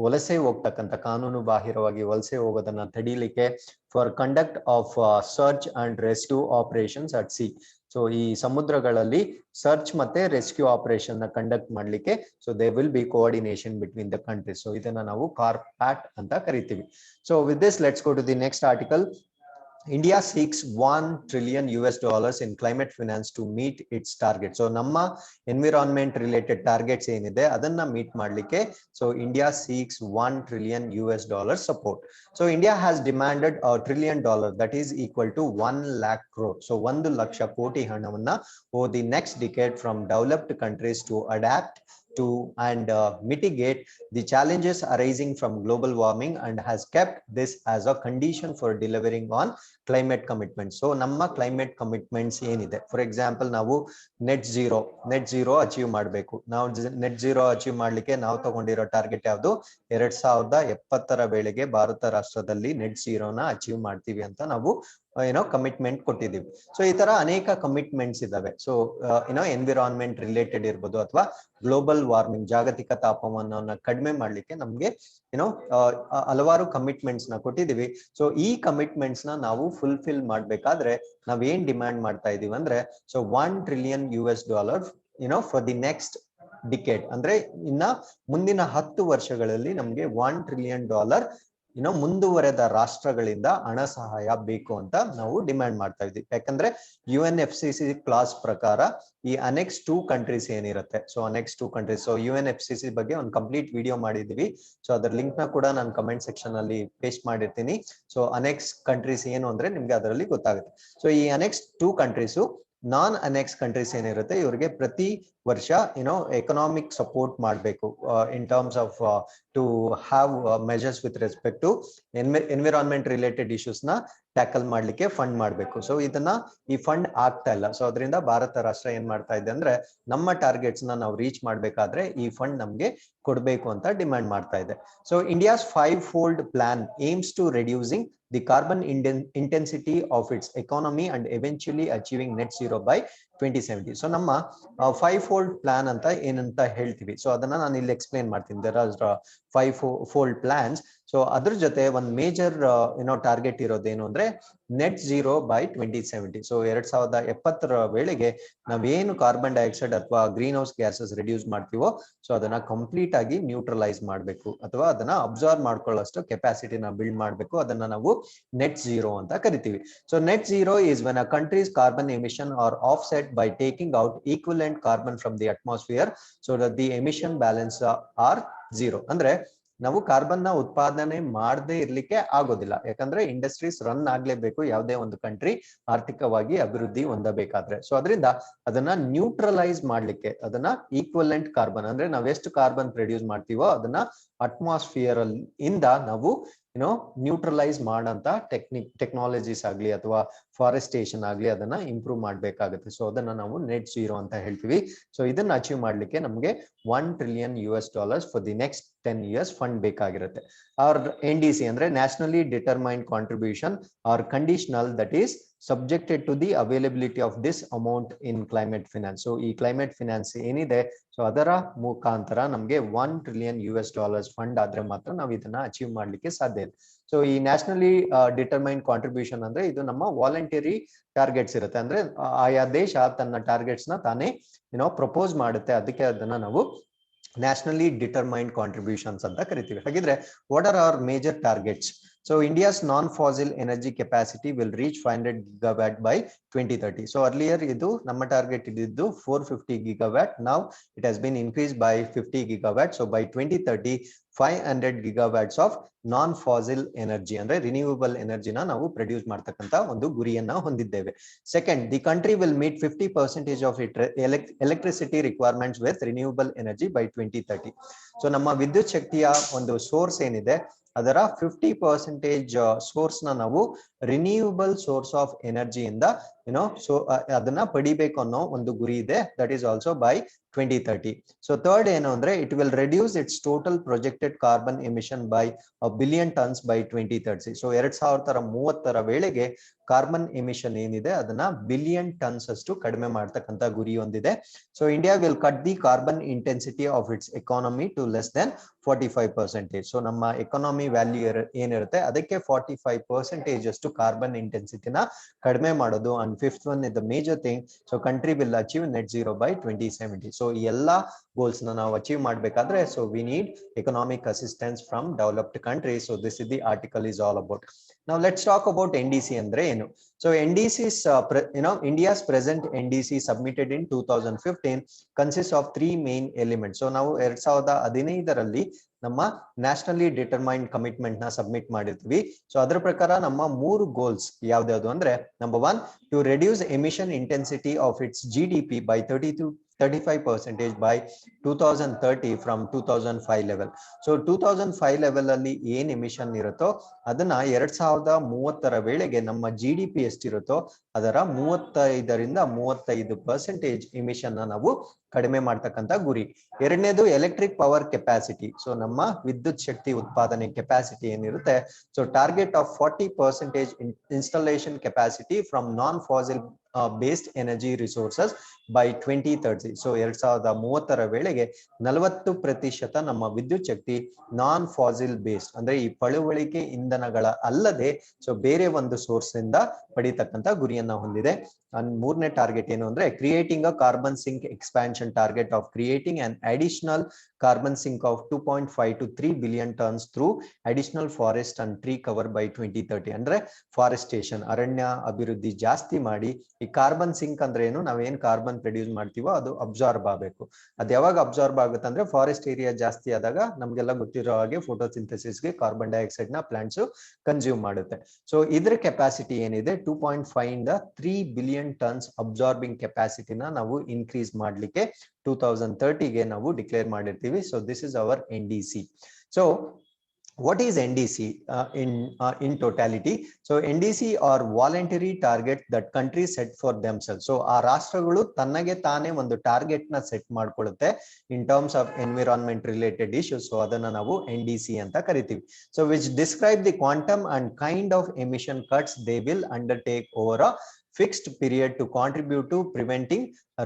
[SPEAKER 1] ವಲಸೆ ಹೋಗ್ತಕ್ಕಂಥ, ಕಾನೂನು ಬಾಹಿರವಾಗಿ ವಲಸೆ ಹೋಗೋದನ್ನ ತಡೀಲಿಕ್ಕೆ, for conduct of search and rescue operations at sea. So ಈ ಸಮುದ್ರಗಳಲ್ಲಿ ಸರ್ಚ್ ಮತ್ತೆ ರೆಸ್ಕ್ಯೂ ಆಪರೇಷನ್ ನ ಕಂಡಕ್ಟ್ ಮಾಡ್ಲಿಕ್ಕೆ so they will be coordination between the countries. So ಇದನ್ನ ನಾವು ಕಾರ್ಪ್ಯಾಟ್ ಅಂತ ಕರಿತೀವಿ. So with this let's go to the next article. India seeks $1 trillion in climate finance to meet its target. So ನಮ್ಮ environment related targets ಏನಿದೆ ಅದನ್ನ meet ಮಾಡ್ಲಿಕ್ಕೆ so India seeks $1 trillion support. So India has demanded $1 trillion, that is equal to 1 lakh crore. So 1 lakh ಕೋಟಿ ಹಣವನ್ನ over the next decade from developed countries to adapt to and mitigate the challenges arising from global warming, and has kept this as a condition for delivering on climate commitments. So ನಮ್ಮ climate commitments ಏನಿದೆ, for example ನಾವು net zero achieve ಮಾಡಬೇಕು. ನಾವು net zero achieve ಮಾಡ್ಲಿಕ್ಕೆ ನಾವು ತಗೊಂಡಿರೋ target ಯಾವುದು, 2070 ವೇಳೆಗೆ ಭಾರತ ರಾಷ್ಟ್ರದಲ್ಲಿ ನೆಟ್ ಝೀರೋನ ಅಚೀವ್ ಮಾಡ್ತೀವಿ ಅಂತ ನಾವು ಕಮಿಟ್ಮೆಂಟ್ ಕೊಟ್ಟಿದ್ದೀವಿ. ಸೊ ಈ ತರ ಅನೇಕ ಕಮಿಟ್ಮೆಂಟ್ಸ್ ಇದಾವೆ. ಸೊ ಎನ್ವಿರಾನ್ಮೆಂಟ್ ರಿಲೇಟೆಡ್ ಇರ್ಬೋದು ಅಥವಾ ಗ್ಲೋಬಲ್ ವಾರ್ಮಿಂಗ್, ಜಾಗತಿಕ ತಾಪಮಾನವನ್ನ ಕಡಿಮೆ ಮಾಡ್ಲಿಕ್ಕೆ ನಮ್ಗೆ ಹಲವಾರು ಕಮಿಟ್ಮೆಂಟ್ಸ್ ನ ಕೊಟ್ಟಿದೀವಿ. ಸೊ ಈ ಕಮಿಟ್ಮೆಂಟ್ಸ್ ನ ನಾವು ಫುಲ್ಫಿಲ್ ಮಾಡ್ಬೇಕಾದ್ರೆ ನಾವೇನ್ ಡಿಮ್ಯಾಂಡ್ ಮಾಡ್ತಾ ಇದೀವಿ ಅಂದ್ರೆ so $1 trillion for the next decade, ಅಂದ್ರೆ ಇನ್ನ ಮುಂದಿನ 10 ವರ್ಷಗಳಲ್ಲಿ ನಮ್ಗೆ $1 trillion ಮುಂದುವರೆದ ರಾಷ್ಟ್ರಗಳಿಂದ ಹಣ ಸಹಾಯ ಬೇಕು ಅಂತ ನಾವು ಡಿಮ್ಯಾಂಡ್ ಮಾಡ್ತಾ ಇದ್ವಿ. ಯಾಕಂದ್ರೆ UNFCCC ಕ್ಲಾಸ್ ಪ್ರಕಾರ ಈ ಅನೆಕ್ಸ್ 2 ಕಂಟ್ರೀಸ್ ಏನಿರುತ್ತೆ, so annex 2 countries, so UNFCCC ಬಗ್ಗೆ ಒಂದು ಕಂಪ್ಲೀಟ್ ವಿಡಿಯೋ ಮಾಡಿದೀವಿ. ಸೊ ಅದರ ಲಿಂಕ್ ನ ಕೂಡ ನಾನು ಕಮೆಂಟ್ ಸೆಕ್ಷನ್ ಅಲ್ಲಿ ಪೇಸ್ಟ್ ಮಾಡಿರ್ತೀನಿ. ಸೊ ಅನೆಕ್ಸ್ ಕಂಟ್ರೀಸ್ ಏನು ಅಂದ್ರೆ ನಿಮ್ಗೆ ಅದರಲ್ಲಿ ಗೊತ್ತಾಗುತ್ತೆ. ಸೊ ಈ annex 2 countries non annex countries ಏನಿರುತ್ತೆ ಇವರಿಗೆ ಪ್ರತಿ ವರ್ಷ ಎಕನಾಮಿಕ್ ಸಪೋರ್ಟ್ ಮಾಡಬೇಕು in terms of to have measures with respect to environment related issues ನ ಟ್ಯಾಕಲ್ ಮಾಡ್ಲಿಕ್ಕೆ ಫಂಡ್ ಮಾಡಬೇಕು. ಸೊ ಇದನ್ನ ಈ ಫಂಡ್ ಆಗ್ತಾ ಇಲ್ಲ. ಸೊ ಅದರಿಂದ ಭಾರತ ರಾಷ್ಟ್ರ ಏನ್ ಮಾಡ್ತಾ ಇದೆ ಅಂದ್ರೆ ನಮ್ಮ ಟಾರ್ಗೆಟ್ಸ್ ನ ನಾವು ರೀಚ್ ಮಾಡ್ಬೇಕಾದ್ರೆ ಈ ಫಂಡ್ ನಮ್ಗೆ ಕೊಡ್ಬೇಕು ಅಂತ ಡಿಮ್ಯಾಂಡ್ ಮಾಡ್ತಾ ಇದೆ. So India's 5-fold plan aims to reducing the carbon intensity of its economy and eventually achieving net zero by 2070. So ನಮ್ಮ 5-fold ಪ್ಲಾನ್ ಅಂತ ಏನಂತ ಹೇಳ್ತೀವಿ. ಸೊ ಅದನ್ನ ನಾನು ಇಲ್ಲಿ ಎಕ್ಸ್ಪ್ಲೇನ್ ಮಾಡ್ತೀನಿ. There are 5-fold plants. So ಅದ್ರ ಜೊತೆ ಒಂದು ಮೇಜರ್ ಟಾರ್ಗೆಟ್ ಇರೋದೇನು ಅಂದ್ರೆ ನೆಟ್ ಝೀರೋ ಬೈ 2070. ಸೊ 2070 ವೇಳೆಗೆ ನಾವೇನು ಕಾರ್ಬನ್ ಡೈಆಕ್ಸೈಡ್ ಅಥವಾ ಗ್ರೀನ್ ಹೌಸ್ ಗ್ಯಾಸಸ್ ರಿಡ್ಯೂಸ್ ಮಾಡ್ತೀವೋ ಸೊ ಅದನ್ನ ಕಂಪ್ಲೀಟ್ ಆಗಿ ನ್ಯೂಟ್ರಲೈಸ್ ಮಾಡಬೇಕು ಅಥವಾ ಅದನ್ನ ಅಬ್ಸರ್ವ್ ಮಾಡ್ಕೊಳ್ಳೋಷ್ಟು ಕೆಪಾಸಿಟಿನ ಬಿಲ್ಡ್ ಮಾಡಬೇಕು. ಅದನ್ನ ನಾವು ನೆಟ್ ಝೀರೋ ಅಂತ ಕರಿತೀವಿ. So net zero is when a countries carbon emission are offset by taking out equivalent carbon from the atmosphere so that the emission balance are zero. ಅಂದ್ರೆ ನಾವು ಕಾರ್ಬನ್ ನ ಉತ್ಪಾದನೆ ಮಾಡದೇ ಇರ್ಲಿಕ್ಕೆ ಆಗೋದಿಲ್ಲ. ಯಾಕಂದ್ರೆ ಇಂಡಸ್ಟ್ರೀಸ್ ರನ್ ಆಗ್ಲೇಬೇಕು ಯಾವುದೇ ಒಂದು ಕಂಟ್ರಿ ಆರ್ಥಿಕವಾಗಿ ಅಭಿವೃದ್ಧಿ ಹೊಂದಬೇಕಾದ್ರೆ. ಸೊ ಅದರಿಂದ ಅದನ್ನ ನ್ಯೂಟ್ರಲೈಸ್ ಮಾಡ್ಲಿಕ್ಕೆ, ಅದನ್ನ ಈಕ್ವಲೆಂಟ್ ಕಾರ್ಬನ್ ಅಂದ್ರೆ ನಾವ್ ಎಷ್ಟು ಕಾರ್ಬನ್ ಪ್ರೊಡ್ಯೂಸ್ ಮಾಡ್ತೀವೋ ಅದನ್ನ ಅಟ್ಮಾಸ್ಫಿಯರ್ ಇಂದ ನಾವು ನ್ಯೂಟ್ರಲೈಸ್ ಮಾಡಂತ ಟೆಕ್ನಾಲಜೀಸ್ ಆಗ್ಲಿ ಅಥವಾ ಫಾರೆಸ್ಟೇಷನ್ ಆಗ್ಲಿ ಅದನ್ನ ಇಂಪ್ರೂವ್ ಮಾಡ್ಬೇಕಾಗುತ್ತೆ. ಸೊ ಅದನ್ನ ನಾವು ನೆಟ್ ಝೀರೋ ಅಂತ ಹೇಳ್ತೀವಿ. ಸೊ ಇದನ್ನ ಅಚೀವ್ ಮಾಡ್ಲಿಕ್ಕೆ ನಮ್ಗೆ $1 trillion for the next 10 years fund ಬೇಕಾಗಿರುತ್ತೆ. ಆರ್ NDC ಅಂದ್ರೆ nationally determined contribution or conditional, that is subjected to the availability of this amount in climate finance. So ಈ ಕ್ಲೈಮೇಟ್ ಫಿನಾನ್ಸ್ ಏನಿದೆ so ಅದರ ಮುಖಾಂತರ ನಮ್ಗೆ $1 trillion ಫಂಡ್ ಆದ್ರೆ ಮಾತ್ರ ನಾವು ಇದನ್ನ ಅಚೀವ್ ಮಾಡ್ಲಿಕ್ಕೆ ಸಾಧ್ಯ ಇದೆ. ಸೊ ಈ ನ್ಯಾಷನಲಿ ಡಿಟರ್ಮೈನ್ಡ್ ಕಾಂಟ್ರಿಬ್ಯೂಷನ್ ಅಂದ್ರೆ ಇದು ನಮ್ಮ ವಾಲಂಟರಿ ಟಾರ್ಗೆಟ್ಸ್ ಇರುತ್ತೆ. ಅಂದ್ರೆ ಆಯಾ ದೇಶ ತನ್ನ ಟಾರ್ಗೆಟ್ಸ್ ನ ತಾನೇ ಪ್ರಪೋಸ್ ಮಾಡುತ್ತೆ. ಅದಕ್ಕೆ ಅದನ್ನ ನಾವು nationally determined contributions ಅಂತ ಕರಿತೀವಿ. ಹಾಗಿದ್ರೆ what are our major targets? So India's non-fossil energy capacity will reach 500 gigawatt by 2030. So earlier idu namma target ididdu 450 gigawatt. Now it has been increased by 50 gigawatt. So by 2030 500 gigawatts of non-fossil energy ಅಂದ್ರೆ renewable energy na ನಾವು produce ಮಾಡ್ತಕ್ಕಂತ ಒಂದು ಗುರಿಯನ್ನ ಹೊಂದಿದ್ದೇವೆ. Second, the country will meet 50% of electricity requirements with renewable energy by 2030. So ನಮ್ಮ ವಿದ್ಯುತ್ ಶಕ್ತಿಯ ಒಂದು source ಏನಿದೆ ಅದರ 50% ಸೋರ್ಸ್ ನ ನಾವು ರಿನ್ಯೂವಬಲ್ ಸೋರ್ಸ್ ಆಫ್ ಎನರ್ಜಿ ಇಂದ ಸೊ ಅದನ್ನ ಪಡಿಬೇಕು ಅನ್ನೋ ಒಂದು ಗುರಿ ಇದೆ. That is also by 2030. So third ಏನು ಅಂದ್ರೆ it will reduce it's total projected carbon emission by a billion tons by 2030. So 2030 ವೇಳೆಗೆ ಕಾರ್ಬನ್ ಎಮಿಷನ್ ಏನಿದೆ ಅದನ್ನ ಬಿಲಿಯನ್ ಟನ್ಸ್ ಅಷ್ಟು ಕಡಿಮೆ ಮಾಡ್ತಕ್ಕಂತ ಗುರಿ ಹೊಂದಿದೆ. So India will cut the carbon intensity of its economy to less than 45%. So ನಮ್ಮ economy value ಏನಿರುತ್ತೆ ಅದಕ್ಕೆ 45% ಅಷ್ಟು ಕಾರ್ಬನ್ ಇಂಟೆನ್ಸಿಟಿನ ಕಡಿಮೆ ಮಾಡೋದು. And fifth one is the major thing, so country will achieve net zero by 2070. So ಈ ಎಲ್ಲಾ goals ನಾವು ಅಚೀವ್ ಮಾಡ್ಬೇಕಾದ್ರೆ so we need economic assistance from developed countries. So this is the article is all about. Now let's talk about NDC andre enu. So NDC is India's present NDC submitted in 2015 consists of three main elements. So ನಾವು 2015 ನಮ್ಮ nationally determined commitment ನ submit ಮಾಡಿರ್ತೀವಿ. So ಅದರ ಪ್ರಕಾರ ನಮ್ಮ ಮೂರು goals ಯಾವ್ದು ಅಂದ್ರೆ number 1 to reduce emission intensity of its GDP by 35% by 2030 from 2005 level. So 2005 level ಅಲ್ಲಿ ಏನ್ ಎಮಿಷನ್ ಇರುತ್ತೋ ಅದನ್ನ 2030 ವೇಳೆಗೆ ನಮ್ಮ GDP ಎಷ್ಟಿರುತ್ತೋ ಅದರ 35% 35% ಎಮಿಷನ್ ನಾವು ಕಡಿಮೆ ಮಾಡ್ತಕ್ಕಂತ ಗುರಿ. ಎರಡನೇದು ಎಲೆಕ್ಟ್ರಿಕ್ ಪವರ್ ಕೆಪಾಸಿಟಿ. ಸೊ ನಮ್ಮ ವಿದ್ಯುತ್ ಶಕ್ತಿ ಉತ್ಪಾದನೆ ಕೆಪಾಸಿಟಿ ಏನಿರುತ್ತೆ so target of 40% installation capacity from non fossil based energy resources by 2030. So 2030 ವೇಳೆಗೆ 40% ನಮ್ಮ ವಿದ್ಯುತ್ ಶಕ್ತಿ ನಾನ್ ಫಾಸಿಲ್ ಬೇಸ್ಡ್ ಅಂದ್ರೆ ಈ ಪಳುವಳಿಕೆ ಇಂಧನಗಳ ಅಲ್ಲದೆ ಸೊ ಬೇರೆ ಒಂದು ಸೋರ್ಸ್ ಇಂದ ಪಡಿತಕ್ಕಂತ ಗುರಿಯನ್ನ ಹೊಂದಿದೆ. ಅಂಡ್ ಮೂರನೇ ಟಾರ್ಗೆಟ್ ಏನು ಅಂದ್ರೆ creating a carbon sink expansion target of creating an additional carbon sink of 2.5 to 3 billion tons through additional forest and tree cover by 2030. ಅಂದ್ರೆ ಫಾರೆಸ್ಟೇಷನ್ ಅರಣ್ಯ ಅಭಿವೃದ್ಧಿ ಜಾಸ್ತಿ ಮಾಡಿ ಈ ಕಾರ್ಬನ್ ಸಿಂಕ್ ಅಂದ್ರೆ ಏನು, ನಾವೇನ್ ಕಾರ್ಬನ್ ಪ್ರೊಡ್ಯೂಸ್ ಮಾಡ್ತೀವೋ ಅದು ಅಬ್ಸಾರ್ಬ್ ಆಗಬೇಕು. ಅದು ಯಾವಾಗ ಅಬ್ಸಾರ್ಬ್ ಆಗುತ್ತೆ ಅಂದ್ರೆ ಫಾರೆಸ್ಟ್ ಏರಿಯಾ ಜಾಸ್ತಿ ಆದಾಗ ನಮ್ಗೆಲ್ಲ ಗೊತ್ತಿರೋ ಹಾಗೆ ಫೋಟೋಸಿಂಥಸಿಸ್ಗೆ ಕಾರ್ಬನ್ ಡೈಆಕ್ಸೈಡ್ ನ ಪ್ಲಾಂಟ್ಸ್ ಕನ್ಸ್ಯೂಮ್ ಮಾಡುತ್ತೆ. ಸೊ ಇದ್ರ ಕೆಪಾಸಿಟಿ ಏನಿದೆ 2.5 ಇಂದ 3 billion tons ಅಬ್ಸಾರ್ಬಿಂಗ್ ಕೆಪಾಸಿಟಿನ ನಾವು ಇನ್ಕ್ರೀಸ್ ಮಾಡ್ಲಿಕ್ಕೆ 2030ಗೆ ನಾವು ಡಿಕ್ಲೇರ್ ಮಾಡಿರ್ತೀವಿ. So this is our NDC. So what is NDC in totality? So NDC are voluntary target that countries set for themselves. So ಆ ರಾಷ್ಟ್ರಗಳು ತನ್ನಗೆ ತಾನೇ ಒಂದು ಟಾರ್ಗೆಟ್ ನ set ಮಾಡ್ಕೊಳ್ಳುತ್ತೆ in terms of environment related issues. So ಅದನ್ನ ನಾವು NDC ಅಂತ ಕರಿತೀವಿ. So which describe the quantum and kind of emission cuts they will undertake over a fixed period to contribute to preventing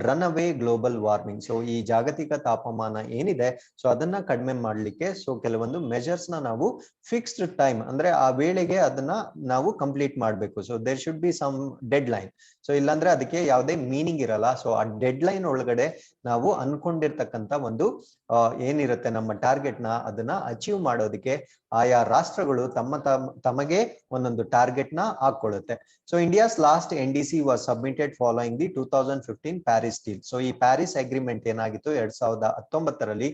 [SPEAKER 1] runaway global warming. So ಈ ಜಾಗತಿಕ ತಾಪಮಾನ ಏನಿದೆ so ಅದನ್ನ ಕಡಿಮೆ ಮಾಡ್ಲಿಕ್ಕೆ ಸೊ ಕೆಲವೊಂದು ಮೆಜರ್ಸ್ ನಾವು ಫಿಕ್ಸ್ಡ್ ಟೈಮ್ ಅಂದ್ರೆ ಆ ವೇಳೆಗೆ ಅದನ್ನ ನಾವು ಕಂಪ್ಲೀಟ್ ಮಾಡ್ಬೇಕು. So there should be some deadline. So ಇಲ್ಲಾಂದ್ರೆ ಅದಕ್ಕೆ ಯಾವುದೇ ಮೀನಿಂಗ್ ಇರಲ್ಲ. ಸೊ ಆ ಡೆಡ್ ಲೈನ್ ಒಳಗಡೆ ನಾವು ಅನ್ಕೊಂಡಿರ್ತಕ್ಕಂತ ಒಂದು ಏನಿರುತ್ತೆ ನಮ್ಮ ಟಾರ್ಗೆಟ್ ನ ಅದನ್ನ ಅಚೀವ್ ಮಾಡೋದಕ್ಕೆ ಆಯಾ ರಾಷ್ಟ್ರಗಳು ತಮಗೆ ಒಂದೊಂದು ಟಾರ್ಗೆಟ್ ನ ಹಾಕೊಳ್ಳುತ್ತೆ. So India's last NDC was submitted following the 2015 Paris deal. So ಈ ಪ್ಯಾರಿಸ್ ಅಗ್ರಿಮೆಂಟ್ ಏನಾಗಿತ್ತು 2019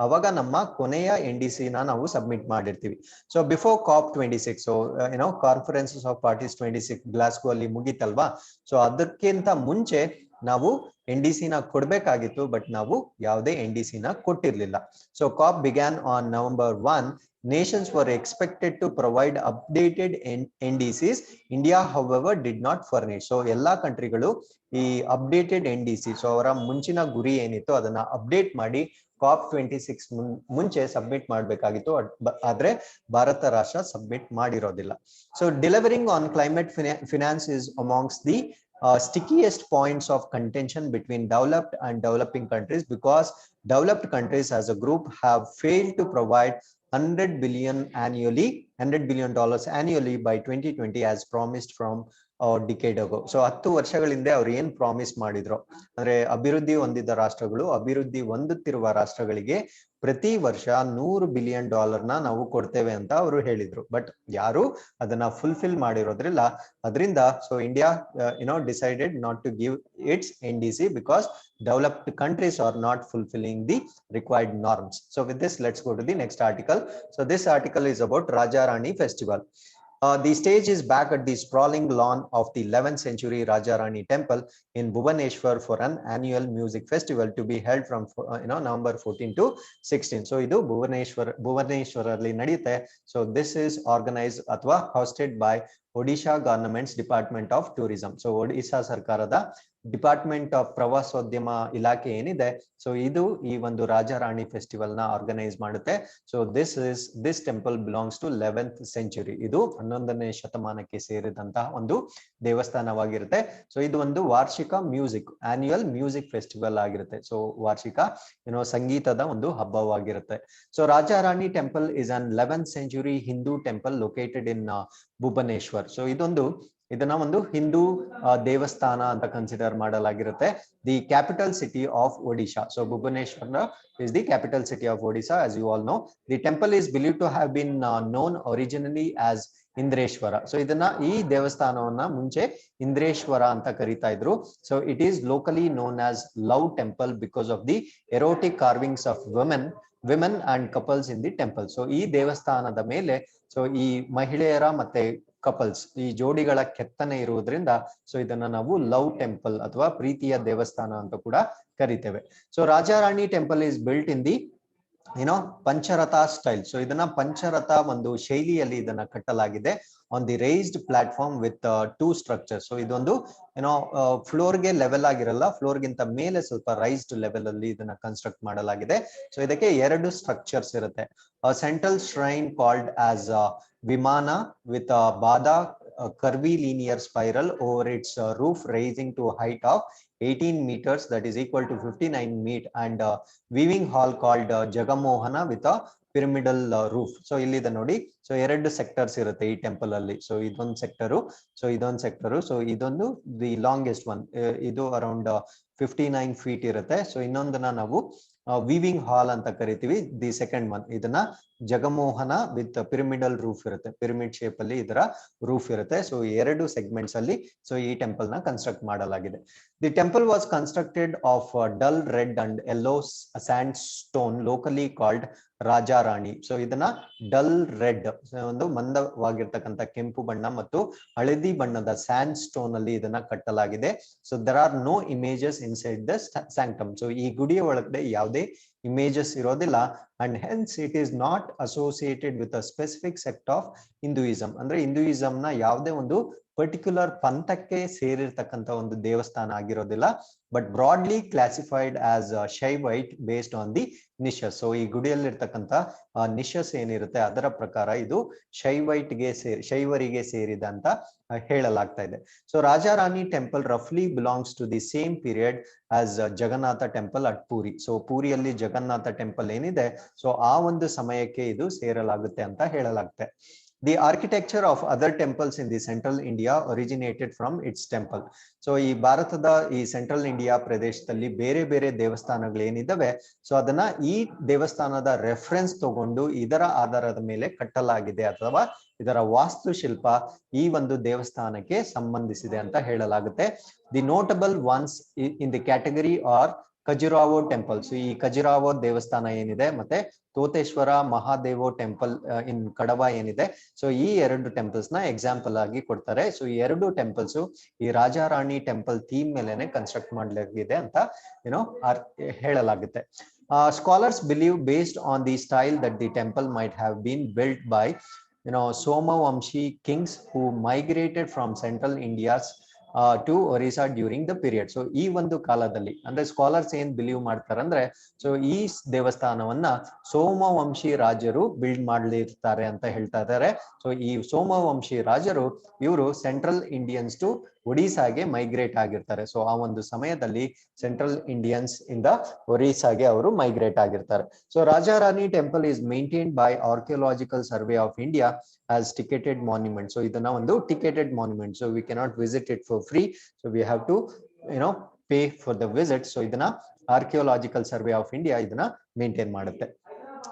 [SPEAKER 1] ಅವಾಗ ನಮ್ಮ ಕೊನೆಯ NDC ನಾವು ಸಬ್ಮಿಟ್ ಮಾಡಿರ್ತೀವಿ. So before COP26 so conferences of parties 26 Glasgow ಅಲ್ಲಿ ಮುಗಿತಲ್ವಾ. ಸೊ ಅದಕ್ಕಿಂತ ಮುಂಚೆ ನಾವು NDC ಕೊಡ್ಬೇಕಾಗಿತ್ತು, ಬಟ್ ನಾವು ಯಾವುದೇ NDC ಕೊಟ್ಟಿರ್ಲಿಲ್ಲ. So COP began on November 1. Nations were expected to provide updated NDCs. India, however, did not furnish. So ಎಲ್ಲಾ ಕಂಟ್ರಿಗಳು ಈ ಅಪ್ಡೇಟೆಡ್ NDC ಸೊ ಅವರ ಮುಂಚಿನ ಗುರಿ ಏನಿತ್ತು ಅದನ್ನ ಅಪ್ಡೇಟ್ ಮಾಡಿ COP26 ಮುಂಚೆ ಸಬ್ಮಿಟ್ ಮಾಡಬೇಕಾಗಿತ್ತು. ಆದ್ರೆ ಭಾರತ ರಾಷ್ಟ್ರ ಸಬ್ಮಿಟ್ ಮಾಡಿರೋದಿಲ್ಲ. So delivering on climate finance is amongst the stickiest points of contention between developed and developing countries, because developed countries as a group have failed to provide $100 billion annually by 2020 as promised from decade ಆಗೋ. So 10 ವರ್ಷಗಳ ಹಿಂದೆ ಅವ್ರು ಏನ್ promise ಮಾಡಿದ್ರು ಅಂದ್ರೆ ಅಭಿವೃದ್ಧಿ ಹೊಂದಿದ ರಾಷ್ಟ್ರಗಳು ಅಭಿವೃದ್ಧಿ ಹೊಂದುತ್ತಿರುವ ರಾಷ್ಟ್ರಗಳಿಗೆ ಪ್ರತಿ ವರ್ಷ $100 ಬಿಲಿಯನ್ ನಾವು ಕೊಡ್ತೇವೆ ಅಂತ ಅವರು ಹೇಳಿದ್ರು. ಬಟ್ ಯಾರು ಅದನ್ನ ಫುಲ್ಫಿಲ್ ಮಾಡಿರೋದ್ರಿಲ್ಲ. ಅದರಿಂದ so India decided not to give its NDC because developed countries are not fulfilling the required norms. So with this, let's go to the next article. So this article is about Raja Rani festival. The stage is back at the sprawling lawn of the 11th century Raja Rani temple in Bhubaneswar for an annual music festival to be held from November 14 to 16. So idu Bhubaneswar alli nadiyutte. So this is organized athwa hosted by Odisha government's Department of Tourism. So Odisha ಸರ್ಕಾರದ department of ಪ್ರವಾಸೋದ್ಯಮ ಇಲಾಖೆ ಏನಿದೆ, so ಇದು ಈ ಒಂದು Raja Rani festival ನ organise ಮಾಡುತ್ತೆ. So this temple belongs to 11th century. ಇದು 11ನೇ ಶತಮಾನಕ್ಕೆ ಸೇರಿದಂತಹ ಒಂದು ದೇವಸ್ಥಾನವಾಗಿರುತ್ತೆ. ಸೊ ಇದು ಒಂದು ವಾರ್ಷಿಕ ಆನ್ಯುಯಲ್ ಮ್ಯೂಸಿಕ್ ಫೆಸ್ಟಿವಲ್ ಆಗಿರುತ್ತೆ. ಸೊ ವಾರ್ಷಿಕ ಸಂಗೀತದ ಒಂದು ಹಬ್ಬವಾಗಿರುತ್ತೆ. So Raja Rani temple is an 11th century Hindu temple located in Bhubaneswar. So ಇದನ್ನ ಒಂದು ಹಿಂದೂ ದೇವಸ್ಥಾನ ಅಂತ ಕನ್ಸಿಡರ್ ಮಾಡಲಾಗಿರುತ್ತೆ. The capital city of Odisha. So Bhubaneswar is the capital city of Odisha, as you all know. The temple is believed to have been known originally as Indreshwara. So ಇದನ್ನ ಈ ದೇವಸ್ಥಾನವನ್ನ ಮುಂಚೆ ಇಂದ್ರೇಶ್ವರ ಅಂತ ಕರೀತಾ ಇದ್ರು. So it is locally known as love temple because of the erotic carvings of women and couples in the temple. So ಈ ದೇವಸ್ಥಾನದ ಮೇಲೆ ಸೊ ಈ ಮಹಿಳೆಯರ ಮತ್ತೆ ಕಪಲ್ಸ್ ಈ ಜೋಡಿಗಳ ಕೆತ್ತನೆ ಇರುವುದರಿಂದ ಸೊ ಇದನ್ನ ನಾವು ಲವ್ ಟೆಂಪಲ್ ಅಥವಾ ಪ್ರೀತಿಯ ದೇವಸ್ಥಾನ ಅಂತ ಕೂಡ ಕರಿತೇವೆ. So Raja Rani temple is built in the Pancharatha style. So ಇದನ್ನ ಪಂಚರಥ ಒಂದು ಶೈಲಿಯಲ್ಲಿ ಇದನ್ನ ಕಟ್ಟಲಾಗಿದೆ on the raised platform with 2 structures. So ಇದೊಂದು ಫ್ಲೋರ್ಗೆ ಲೆವೆಲ್ ಆಗಿರಲ್ಲ, ಫ್ಲೋರ್ಗಿಂತ ಮೇಲೆ ಸ್ವಲ್ಪ ರೈಸ್ಡ್ ಲೆವೆಲ್ ಅಲ್ಲಿ ಇದನ್ನ ಕನ್ಸ್ಟ್ರಕ್ಟ್ ಮಾಡಲಾಗಿದೆ. ಸೊ ಇದಕ್ಕೆ 2 ಸ್ಟ್ರಕ್ಚರ್ಸ್ ಇರುತ್ತೆ. ಸೆಂಟ್ರಲ್ ಶ್ರೈನ್ ಕಾಲ್ಡ್ ಆಸ್ ವಿಮಾನ with ಬಾದಾ curvy linear spiral over its roof rising to a height of 18 meters, that is equal to 59 feet, and weaving hall called Jagamohana with a pyramidal roof. So illida nodi, so 2 sectors irutte ee temple alli. So idondu sector, so idondu sector, so idondu the longest one, idu around 59 feet irutte. So ಇನ್ನೊಂದನ್ನ ನಾವು weaving hall ಅಂತ ಕರಿತೀವಿ. The second one ಇದನ್ನ Jagamohana with pyramidal roof ಇರುತ್ತೆ, pyramid shape ಅಲ್ಲಿ ಇದರ roof ಇರುತ್ತೆ. So 2 segments ಅಲ್ಲಿ ಸೊ ಈ ಟೆಂಪಲ್ ನ ಕನ್ಸ್ಟ್ರಕ್ಟ್ ಮಾಡಲಾಗಿದೆ. The temple was constructed of dull red and yellow sandstone locally called Raja Rani. So ಇದನ್ನ ಡಲ್ ರೆಡ್ ಒಂದು ಮಂದವಾಗಿರ್ತಕ್ಕಂಥ ಕೆಂಪು ಬಣ್ಣ ಮತ್ತು ಹಳದಿ ಬಣ್ಣದ ಸ್ಯಾಂಡ್ ಸ್ಟೋನ್ ಅಲ್ಲಿ ಇದನ್ನ ಕಟ್ಟಲಾಗಿದೆ. So there are no images inside the sanctum. So ಈ ಗುಡಿಯ ಒಳಗಡೆ ಯಾವುದೇ ಇಮೇಜಸ್ ಇರೋದಿಲ್ಲ. And hence it is not associated with a specific sect of Hinduism. ಅಂದ್ರೆ ಹಿಂದೂಯಿಸಂ ನ ಯಾವುದೇ ಒಂದು ಪರ್ಟಿಕ್ಯುಲರ್ ಪಂಥಕ್ಕೆ ಸೇರಿರ್ತಕ್ಕಂಥ ಒಂದು ದೇವಸ್ಥಾನ ಆಗಿರೋದಿಲ್ಲ, but broadly classified as Shaivite based on the niches. So ಈ ಗುಡಿಯಲ್ಲಿರ್ತಕ್ಕಂಥ ನಿಶಸ್ ಏನಿರುತ್ತೆ ಅದರ ಪ್ರಕಾರ ಇದು ಶೈವರಿಗೆ ಸೇರಿದ ಅಂತ ಹೇಳಲಾಗ್ತಾ ಇದೆ. ಸೊ ರಾಜಾ ರಾಣಿ ಟೆಂಪಲ್ ರಫ್ಲಿ belongs to the same period as Jagannatha temple at Puri. So ಪೂರಿಯಲ್ಲಿ ಜಗನ್ನಾಥ ಟೆಂಪಲ್ ಏನಿದೆ ಸೊ ಆ ಒಂದು ಸಮಯಕ್ಕೆ ಇದು ಸೇರಲಾಗುತ್ತೆ ಅಂತ ಹೇಳಲಾಗುತ್ತೆ. The architecture of other temples in the central India originated from its temple. So ಈ ಭಾರತದ ಈ ಸೆಂಟ್ರಲ್ ಇಂಡಿಯಾ ಪ್ರದೇಶದಲ್ಲಿ ಬೇರೆ ಬೇರೆ ದೇವಸ್ಥಾನಗಳು ಏನಿದಾವೆ ಸೊ ಅದನ್ನ ಈ ದೇವಸ್ಥಾನದ ರೆಫರೆನ್ಸ್ ತಗೊಂಡು ಇದರ ಆಧಾರದ ಮೇಲೆ ಕಟ್ಟಲಾಗಿದೆ ಅಥವಾ ಇದರ ವಾಸ್ತುಶಿಲ್ಪ ಈ ಒಂದು ದೇವಸ್ಥಾನಕ್ಕೆ ಸಂಬಂಧಿಸಿದೆ ಅಂತ ಹೇಳಲಾಗುತ್ತೆ. The notable ones in the category are Khajuraho temples. ಈ ಖಜುರಾಹೋ ದೇವಸ್ಥಾನ ಏನಿದೆ ಮತ್ತೆ ತೋತೇಶ್ವರ ಮಹಾದೇವೋ ಟೆಂಪಲ್ ಇನ್ ಕಡವ ಏನಿದೆ ಸೊ ಈ 2 ಟೆಂಪಲ್ಸ್ ನ ಎಕ್ಸಾಂಪಲ್ ಆಗಿ ಕೊಡ್ತಾರೆ. ಸೊ ಈ 2 ಟೆಂಪಲ್ಸ್ ಈ ರಾಜಾ ರಾಣಿ ಟೆಂಪಲ್ ಥೀಮ್ ಮೇಲೆನೆ ಕನ್ಸ್ಟ್ರಕ್ಟ್ ಮಾಡಲಾಗಿದೆ ಅಂತ ಹೇಳಲಾಗುತ್ತೆ. Scholars believe based on the style that the temple might have been built by Somavamshi kings who migrated from central India's to Orissa during the period. So ಈ ಒಂದು ಕಾಲದಲ್ಲಿ ಅಂದ್ರೆ ಸ್ಕಾಲರ್ಸ್ ಏನ್ ಬಿಲೀವ್ ಮಾಡ್ತಾರೆ ಅಂದ್ರೆ ಸೊ ಈ ದೇವಸ್ಥಾನವನ್ನ ಸೋಮವಂಶಿ ರಾಜರು ಬಿಲ್ಡ್ ಮಾಡಲಿರ್ತಾರೆ ಅಂತ ಹೇಳ್ತಾ ಇದ್ದಾರೆ. ಸೊ ಈ ಸೋಮವಂಶಿ ರಾಜರು ಇವರು ಸೆಂಟ್ರಲ್ ಇಂಡಿಯನ್ಸ್ ಟು ಒಡಿಸಾಗೆ ಮೈಗ್ರೇಟ್ ಆಗಿರ್ತಾರೆ. ಸೊ ಆ ಒಂದು ಸಮಯದಲ್ಲಿ ಸೆಂಟ್ರಲ್ ಇಂಡಿಯನ್ಸ್ ಇಂದ ಒರಿಸ್ಸಾಗೆ ಅವರು ಮೈಗ್ರೇಟ್ ಆಗಿರ್ತಾರೆ. So Raja Rani temple is maintained by archaeological survey of India as ticketed monument. So ಇದನ್ನ ಒಂದು ticketed monument. So we cannot visit it for free. So we have to pay for the visit. So ಇದನ್ನ archaeological survey of India ಇದನ್ನ maintain ಮಾಡುತ್ತೆ.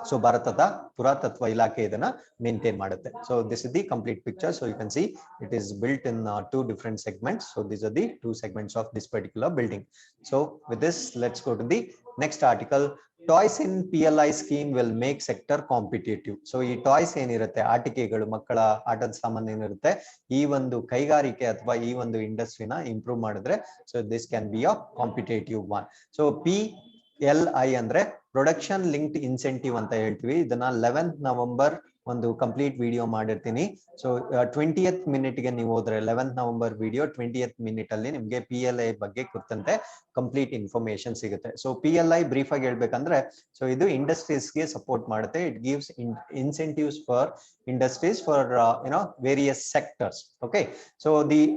[SPEAKER 1] So ಭಾರತದ ಪುರಾತತ್ವ ಇಲಾಖೆ ಇದನ್ನ maintain ಮಾಡುತ್ತೆ. So this is the complete picture. So you can see it is built in two different segments. So these are the two segments of this particular building. So with this, let's go to the next article. Toys in PLI scheme will make sector competitive. So ಈ toys ಏನಿರುತ್ತೆ, ಆಟಿಕೆಗಳು, ಮಕ್ಕಳ ಆಟದ ಸಾಮಾನು ಏನಿರುತ್ತೆ, ಈ ಒಂದು ಕೈಗಾರಿಕೆ ಅಥವಾ ಈ ಒಂದು ಇಂಡಸ್ಟ್ರಿನ ಇಂಪ್ರೂವ್ ಮಾಡಿದ್ರೆ so this can be a competitive one. So PLI ಅಂದ್ರೆ ಪ್ರೊಡಕ್ಷನ್ ಲಿಂಕ್ಡ್ ಇನ್ಸೆಂಟಿವ್ ಅಂತ ಹೇಳ್ತೀವಿ. ಇದನ್ನ 11th ನವೆಂಬರ್ ಒಂದು ಕಂಪ್ಲೀಟ್ ವಿಡಿಯೋ ಮಾಡಿರ್ತೀನಿ. ಸೊ 20th ಮಿನಿಟ್ಗೆ ನೀವು ಹೋದ್ರೆ 11th November video 20th minute ಅಲ್ಲಿ ನಿಮ್ಗೆ PLI ಬಗ್ಗೆ ಕುರಿತಂತೆ ಕಂಪ್ಲೀಟ್ ಇನ್ಫಾರ್ಮೇಶನ್ ಸಿಗುತ್ತೆ. ಸೊ PLI ಬ್ರೀಫ್ ಆಗಿ ಹೇಳ್ಬೇಕಂದ್ರೆ ಸೊ ಇದು ಇಂಡಸ್ಟ್ರೀಸ್ಗೆ ಸಪೋರ್ಟ್ ಮಾಡುತ್ತೆ. It gives incentives for industries for various sectors. Okay, so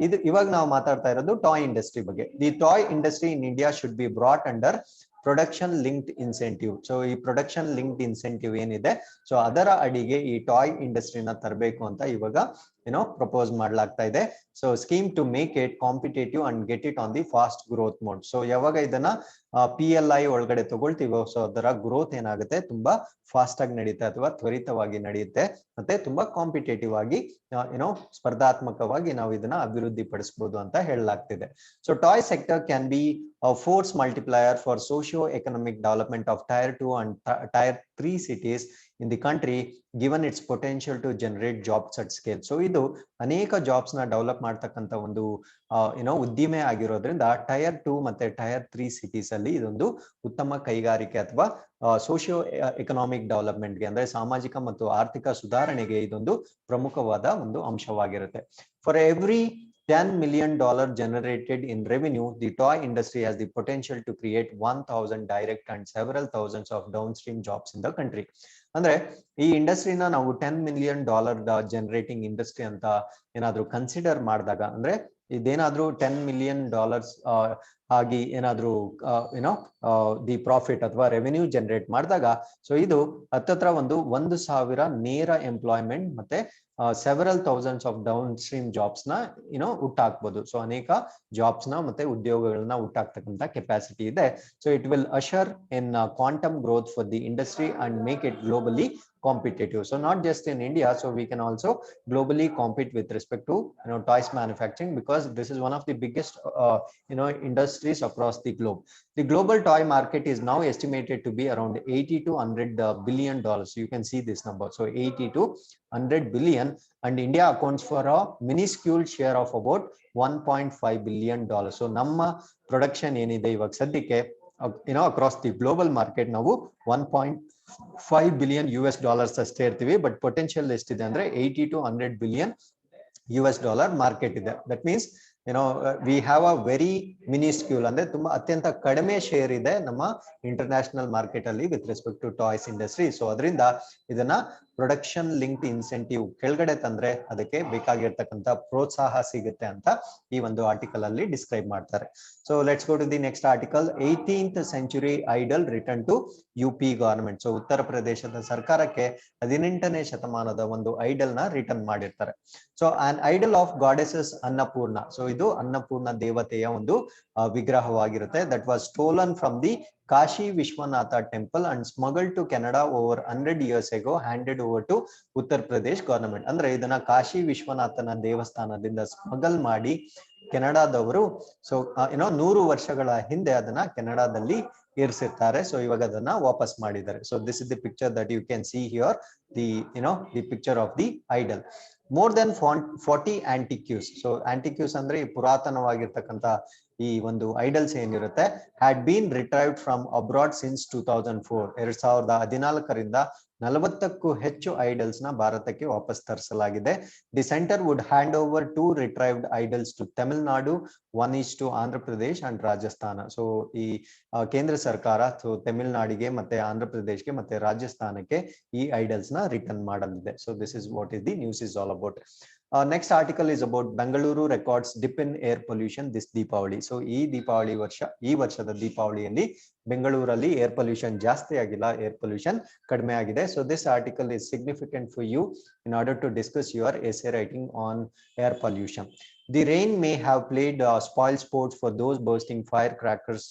[SPEAKER 1] ಇದು ಇವಾಗ ನಾವು ಮಾತಾಡ್ತಾ ಇರೋದು ಟಾಯ್ ಇಂಡಸ್ಟ್ರಿ ಬಗ್ಗೆ. The toy industry in India should be brought under production linked incentive. So ಈ ಪ್ರೊಡಕ್ಷನ್ ಲಿಂಕ್ಡ್ ಇನ್ಸೆಂಟಿವ್ ಏನಿದೆ ಸೊ ಅದರ ಅಡಿಗೆ ಈ ಟಾಯ್ ಇಂಡಸ್ಟ್ರಿನ ತರಬೇಕು ಅಂತ ಇವಾಗ ಪ್ರಪೋಸ್ ಮಾಡ್ಲಾಗ್ತಾ ಇದೆ. So scheme to make it competitive and get it on the fast growth mode. So ಯಾವಾಗ ಇದನ್ನ PLI ಒಳಗಡೆ ತಗೊಳ್ತೀವೋ ಸೊ ಅದರ ಗ್ರೋತ್ ಏನಾಗುತ್ತೆ, ತುಂಬಾ ಫಾಸ್ಟ್ ಆಗಿ ನಡೆಯುತ್ತೆ ಅಥವಾ ತ್ವರಿತವಾಗಿ ನಡೆಯುತ್ತೆ, ಮತ್ತೆ ತುಂಬಾ ಕಾಂಪಿಟೇಟಿವ್ ಆಗಿ ಸ್ಪರ್ಧಾತ್ಮಕವಾಗಿ ನಾವು ಇದನ್ನ ಅಭಿವೃದ್ಧಿ ಪಡಿಸಬಹುದು ಅಂತ ಹೇಳಲಾಗ್ತಿದೆ. So toy sector can be a force multiplier for socio-economic development of tier 2 and tier 3 cities in the country, given its potential to generate jobs at scale. So ಇದು ಅನೇಕ ಜಾಬ್ಸ್ ನ ಡೆವಲಪ್ ಮಾಡ್ತಕ್ಕಂತ ಒಂದು ಉದ್ದಿಮೆ ಆಗಿರೋದ್ರಿಂದ ಟೈರ್ 2 ಮತ್ತೆ tyre 3 cities ಅಲ್ಲಿ ಇದೊಂದು ಉತ್ತಮ ಕೈಗಾರಿಕೆ ಅಥವಾ ಸೋಶಿಯೋ ಎಕನಾಮಿಕ್ ಡೆವಲಪ್ಮೆಂಟ್ಗೆ ಅಂದ್ರೆ ಸಾಮಾಜಿಕ ಮತ್ತು ಆರ್ಥಿಕ ಸುಧಾರಣೆಗೆ ಇದೊಂದು ಪ್ರಮುಖವಾದ ಒಂದು ಅಂಶವಾಗಿರುತ್ತೆ. For every $10 million generated in revenue, the toy industry has the potential to create 1,000 direct and several thousands of downstream jobs in the country. ಅಂದ್ರೆ ಈ ಇಂಡಸ್ಟ್ರಿನ ನಾವು $10 million ಜನರೇಟಿಂಗ್ ಇಂಡಸ್ಟ್ರಿ ಅಂತ ಏನಾದ್ರೂ ಕನ್ಸಿಡರ್ ಮಾಡಿದಾಗ, ಅಂದ್ರೆ ಇದೇನಾದ್ರೂ $10 million ಆಗಿ ಏನಾದ್ರೂ ದಿ ಪ್ರಾಫಿಟ್ ಅಥವಾ ರೆವೆನ್ಯೂ ಜನರೇಟ್ ಮಾಡಿದಾಗ ಸೊ ಇದು ಹತ್ತತ್ರ 1,000 ನೇರ ಎಂಪ್ಲಾಯ್ಮೆಂಟ್ ಮತ್ತೆ several thousands of downstream jobs ನ ಹುಟ್ಟಾಕ್ಬಹುದು. ಸೊ ಅನೇಕ ಜಾಬ್ಸ್ ನ ಮತ್ತೆ ಉದ್ಯೋಗಗಳನ್ನ ಹುಟ್ಟಾಕ್ತಕ್ಕಂತ ಕೆಪಾಸಿಟಿ ಇದೆ. So it will usher in quantum growth for the industry and make it globally competitive. So not just in India, so we can also globally compete with respect to toys manufacturing, because this is one of the biggest industries across the globe. The global toy market is now estimated to be around 80 to 100 billion dollars. You can see this number. So 80 to 100 billion, and India accounts for a minuscule share of about 1.5 billion dollars. So ನಮ್ಮ production ಏನಿದೆ ಇವಾಗ ಸದ್ಯಕ್ಕೆ across the global market ನಾವು 1.5 billion US dollars ಅಷ್ಟೇ ಇರ್ತೀವಿ. But potential ಎಷ್ಟಿದೆ ಅಂದ್ರೆ 80 to 100 billion US dollar market ಇದೆ. That means we have a very minuscule ಅಂದ್ರೆ ತುಂಬಾ ಅತ್ಯಂತ ಕಡಿಮೆ ಶೇರ್ ಇದೆ ನಮ್ಮ ಇಂಟರ್ನ್ಯಾಷನಲ್ ಮಾರ್ಕೆಟ್ ಅಲ್ಲಿ with respect to toys industry. So ಅದರಿಂದ ಇದನ್ನ ಪ್ರೊಡಕ್ಷನ್ ಲಿಂಕ್ಡ್ ಇನ್ಸೆಂಟಿವ್ ಕೆಳಗಡೆ ತಂದ್ರೆ ಅದಕ್ಕೆ ಬೇಕಾಗಿರ್ತಕ್ಕಂಥ ಪ್ರೋತ್ಸಾಹ ಸಿಗುತ್ತೆ ಅಂತ ಈ ಒಂದು ಆರ್ಟಿಕಲ್ ಅಲ್ಲಿ ಡಿಸ್ಕ್ರೈಬ್ ಮಾಡ್ತಾರೆ. So let's go to the next article. 18th century idol return to UP government. So ಉತ್ತರ ಪ್ರದೇಶದ ಸರ್ಕಾರಕ್ಕೆ 18ನೇ ಶತಮಾನದ ಒಂದು ಐಡಲ್ ನ ರಿಟರ್ನ್ ಮಾಡಿರ್ತಾರೆ. So on idol of goddesses Annapurna. So ಇದು ಅನ್ನಪೂರ್ಣ ದೇವತೆಯ ಒಂದು ವಿಗ್ರಹವಾಗಿರುತ್ತೆ. That was stolen from the Kashi Vishwanath temple and smuggled to Canada over 100 years ago, handed over to Uttar Pradesh government. ಅಂದ್ರೆ ಇದನ್ನ ಕಾಶಿ ವಿಶ್ವನಾಥನ ದೇವಸ್ಥಾನದಿಂದ ಸ್ಮಗಲ್ ಮಾಡಿ ಕೆನಡಾದವರು ಸೊ 100 ವರ್ಷಗಳ ಹಿಂದೆ ಅದನ್ನ ಕೆನಡಾದಲ್ಲಿ ಇರಿಸಿರ್ತಾರೆ. ಸೊ ಇವಾಗ ಅದನ್ನ ವಾಪಸ್ ಮಾಡಿದ್ದಾರೆ. So this is the picture that you can see here, the picture of the idol. More than 40 antiques. So antiques ಅಂದ್ರೆ ಪುರಾತನವಾಗಿರ್ತಕ್ಕಂಥ ಈ ಒಂದು ಐಡಲ್ಸ್ ಏನಿರುತ್ತೆ had been retrieved from abroad since 2004. 2014ರಿಂದ 40ಕ್ಕೂ ಹೆಚ್ಚು ಐಡಲ್ಸ್ ನ ಭಾರತಕ್ಕೆ ವಾಪಸ್ ತರಿಸಲಾಗಿದೆ. The centre would hand over 2 retrieved idols to Tamil Nadu, 1 is to Andhra Pradesh and Rajasthan. So ಈ ಕೇಂದ್ರ ಸರ್ಕಾರ ಸೊ ತಮಿಳುನಾಡಿಗೆ ಮತ್ತೆ ಆಂಧ್ರ ಪ್ರದೇಶ್ಗೆ ಮತ್ತೆ ರಾಜಸ್ಥಾನಕ್ಕೆ ಈ ಐಡಲ್ಸ್ ನ ರಿಟರ್ನ್ ಮಾಡಲಿದೆ. So this is what is the news is all about. Next article is about Bengaluru records dip in air pollution this Deepavali. So ಈ ವರ್ಷದ ದೀಪಾವಳಿಯಲ್ಲಿ ಬೆಂಗಳೂರಲ್ಲಿ ಏರ್ ಪೊಲ್ಯೂಷನ್ ಜಾಸ್ತಿ ಆಗಿಲ್ಲ, ಏರ್ ಪೊಲ್ಯೂಷನ್ ಕಡಿಮೆ ಆಗಿದೆ. So this article is significant for you in order to discuss your essay writing on air pollution. The rain may have played spoil sports for those bursting firecrackers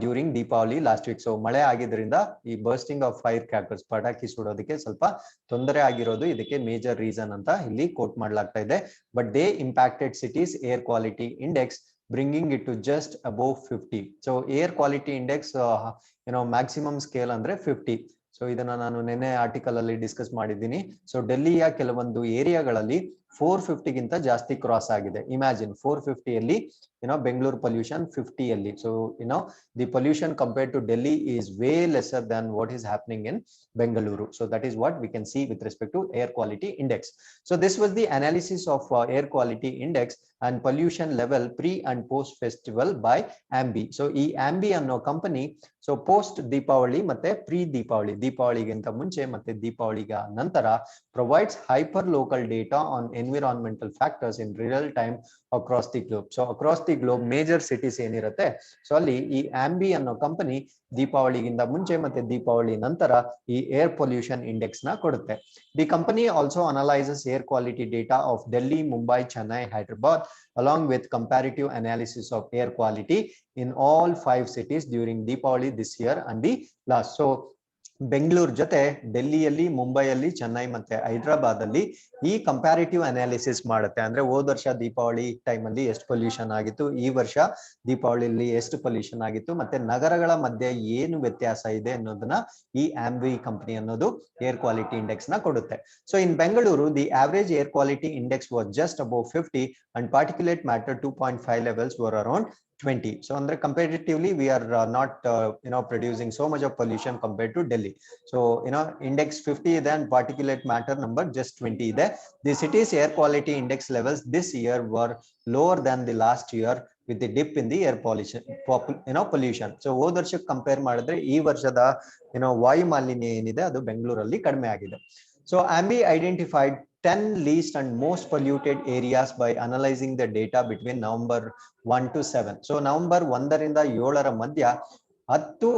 [SPEAKER 1] during Deepavali last week. So ಮಳೆ ಆಗಿದ್ರಿಂದ ಈ bursting of fire crackers, ಪಟಾಕಿ ಸುಡೋದಕ್ಕೆ ಸ್ವಲ್ಪ ತೊಂದರೆ ಆಗಿರೋದು ಇದಕ್ಕೆ major reason ಅಂತ ಇಲ್ಲಿ ಕೋಟ್ ಮಾಡಲಾಗ್ತಾ ಇದೆ. But they impacted cities air quality index bringing it to just above 50. So air quality index maximum scale ಅಂದ್ರೆ 50. ಸೊ ಇದನ್ನ ನಾನು ನಿನ್ನೆ ಆರ್ಟಿಕಲ್ ಅಲ್ಲಿ ಡಿಸ್ಕಸ್ ಮಾಡಿದ್ದೀನಿ. ಸೊ ಡೆಲ್ಲಿಯ ಕೆಲವೊಂದು ಏರಿಯಾಗಳಲ್ಲಿ 450 ಗಿಂತ ಜಾಸ್ತಿ ಕ್ರಾಸ್ ಆಗಿದೆ. ಇಮ್ಯಾಜಿನ್ 450 ಅಲ್ಲಿ ಬೆಂಗಳೂರು ಪೊಲ್ಯೂಷನ್ 50 ಅಲ್ಲಿ. So the pollution compared to Delhi is way lesser than what is happening in Bengaluru. So that is what we can see with respect to air quality index. So this was the analysis of air quality index and pollution level pre and post festival by Ambee. So ಈ ಆಂಬಿ ಅನ್ನೋ company so post Deepavali ಮತ್ತೆ pre Deepavali, ದೀಪಾವಳಿಗಿಂತ ಮುಂಚೆ ಮತ್ತೆ ದೀಪಾವಳಿಗ ನಂತರ provides hyper local data on environmental factors in real time across the globe. So across the globe major cities ಏನಿರುತ್ತೆ, so ಅಲ್ಲಿ ಈ ಆಂಬಿ ಅನ್ನೋ ಕಂಪನಿ ದೀಪಾವಳಿಗಿಂತ ಮುಂಚೆ ಮತ್ತೆ ದೀಪಾವಳಿ ನಂತರ ಈ ಏರ್ ಪೊಲ್ಯೂಷನ್ ಇಂಡೆಕ್ಸ್ ನ ಕೊಡುತ್ತೆ. The company also analyses air quality data of Delhi, Mumbai, Chennai, Hyderabad along with comparative analysis of air quality in all 5 cities during Deepavali this year and the last. So Bengaluru ಜೊತೆ ಡೆಲ್ಲಿಯಲ್ಲಿ, ಮುಂಬೈಯಲ್ಲಿ, ಚೆನ್ನೈ ಮತ್ತೆ ಹೈದರಾಬಾದ್ ಅಲ್ಲಿ ಈ ಕಂಪ್ಯಾರಿಟಿವ್ ಅನಾಲಿಸಿಸ್ ಮಾಡುತ್ತೆ. ಅಂದ್ರೆ ಹೋದ ವರ್ಷ ದೀಪಾವಳಿ ಟೈಮ್ ಅಲ್ಲಿ ಎಷ್ಟು ಪೊಲ್ಯೂಷನ್ ಆಗಿತ್ತು, ಈ ವರ್ಷ ದೀಪಾವಳಿಯಲ್ಲಿ ಎಷ್ಟು ಪೊಲ್ಯೂಷನ್ ಆಗಿತ್ತು, ಮತ್ತೆ ನಗರಗಳ ಮಧ್ಯೆ ಏನು ವ್ಯತ್ಯಾಸ ಇದೆ ಅನ್ನೋದನ್ನ ಈ ಆಂಬಿ ಕಂಪನಿ ಅನ್ನೋದು ಏರ್ ಕ್ವಾಲಿಟಿ ಇಂಡೆಕ್ಸ್ ನ ಕೊಡುತ್ತೆ. So in Bengaluru the average air quality index was just above 50 and particulate matter 2.5 levels var around 20. So andre comparatively we are not producing so much of pollution compared to Delhi. So index 50 is and particulate matter number just 20 ide. The city's air quality index levels this year were lower than the last year with the dip in the air pollution pollution. So ಹೋದ ವರ್ಷಕ್ಕೆ compare ಮಾಡಿದ್ರೆ ಈ ವರ್ಷದ ವಾಯು ಮಾಲಿನ್ಯ ಏನಿದೆ ಅದು ಬೆಂಗಳೂರಲ್ಲಿ ಕಡಿಮೆ ಆಗಿದೆ. So AMBI identified 10 least and most polluted areas by analyzing the data between November 1 to 7. So November 1 ರಿಂದ 7ರ ಮಧ್ಯ 10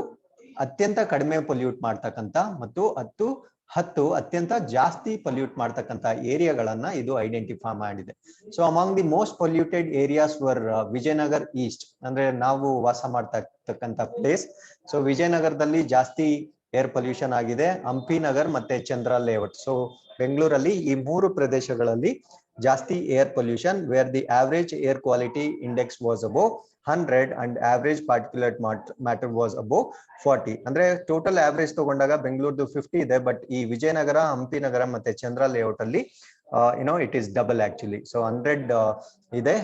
[SPEAKER 1] ಅತ್ಯಂತ ಕಡಿಮೆ ಪೊಲ್ಯೂಟ್ ಮಾಡ್ತಕ್ಕಂತ ಮತ್ತು 10 ಅತ್ಯಂತ ಜಾಸ್ತಿ ಪೊಲ್ಯೂಟ್ ಮಾಡ್ತಕ್ಕಂತ ಏರಿಯಾಗಳನ್ನ ಇದು ಐಡೆಂಟಿಫೈ ಮಾಡಿದೆ. So among the most polluted areas var Vijayanagar East, ಅಂದ್ರೆ ನಾವು ವಾಸ ಮಾಡ್ತಕ್ಕಂತ ಪ್ಲೇಸ್. ಸೊ ವಿಜಯನಗರದಲ್ಲಿ ಜಾಸ್ತಿ ಏರ್ ಪೊಲ್ಯೂಷನ್ ಆಗಿದೆ, ಹಂಪಿ ನಗರ್ ಮತ್ತೆ ಚಂದ್ರ ಲೇಔಟ್. ಸೊ ಬೆಂಗಳೂರಲ್ಲಿ ಈ 3 ಪ್ರದೇಶಗಳಲ್ಲಿ ಜಾಸ್ತಿ air pollution, where the average air quality index was above 100 and average particulate matter was above 40. ಅಂದ್ರೆ ಟೋಟಲ್ ಆವರೇಜ್ ತಗೊಂಡಾಗ ಬೆಂಗಳೂರುದು 50 ಇದೆ, ಬಟ್ ಈ ವಿಜಯನಗರ, ಹಂಪಿ ನಗರ ಮತ್ತೆ ಚಂದ್ರ ಲೇಔಟ್ ಅಲ್ಲಿ it is double actually. So 100 ಇದೆ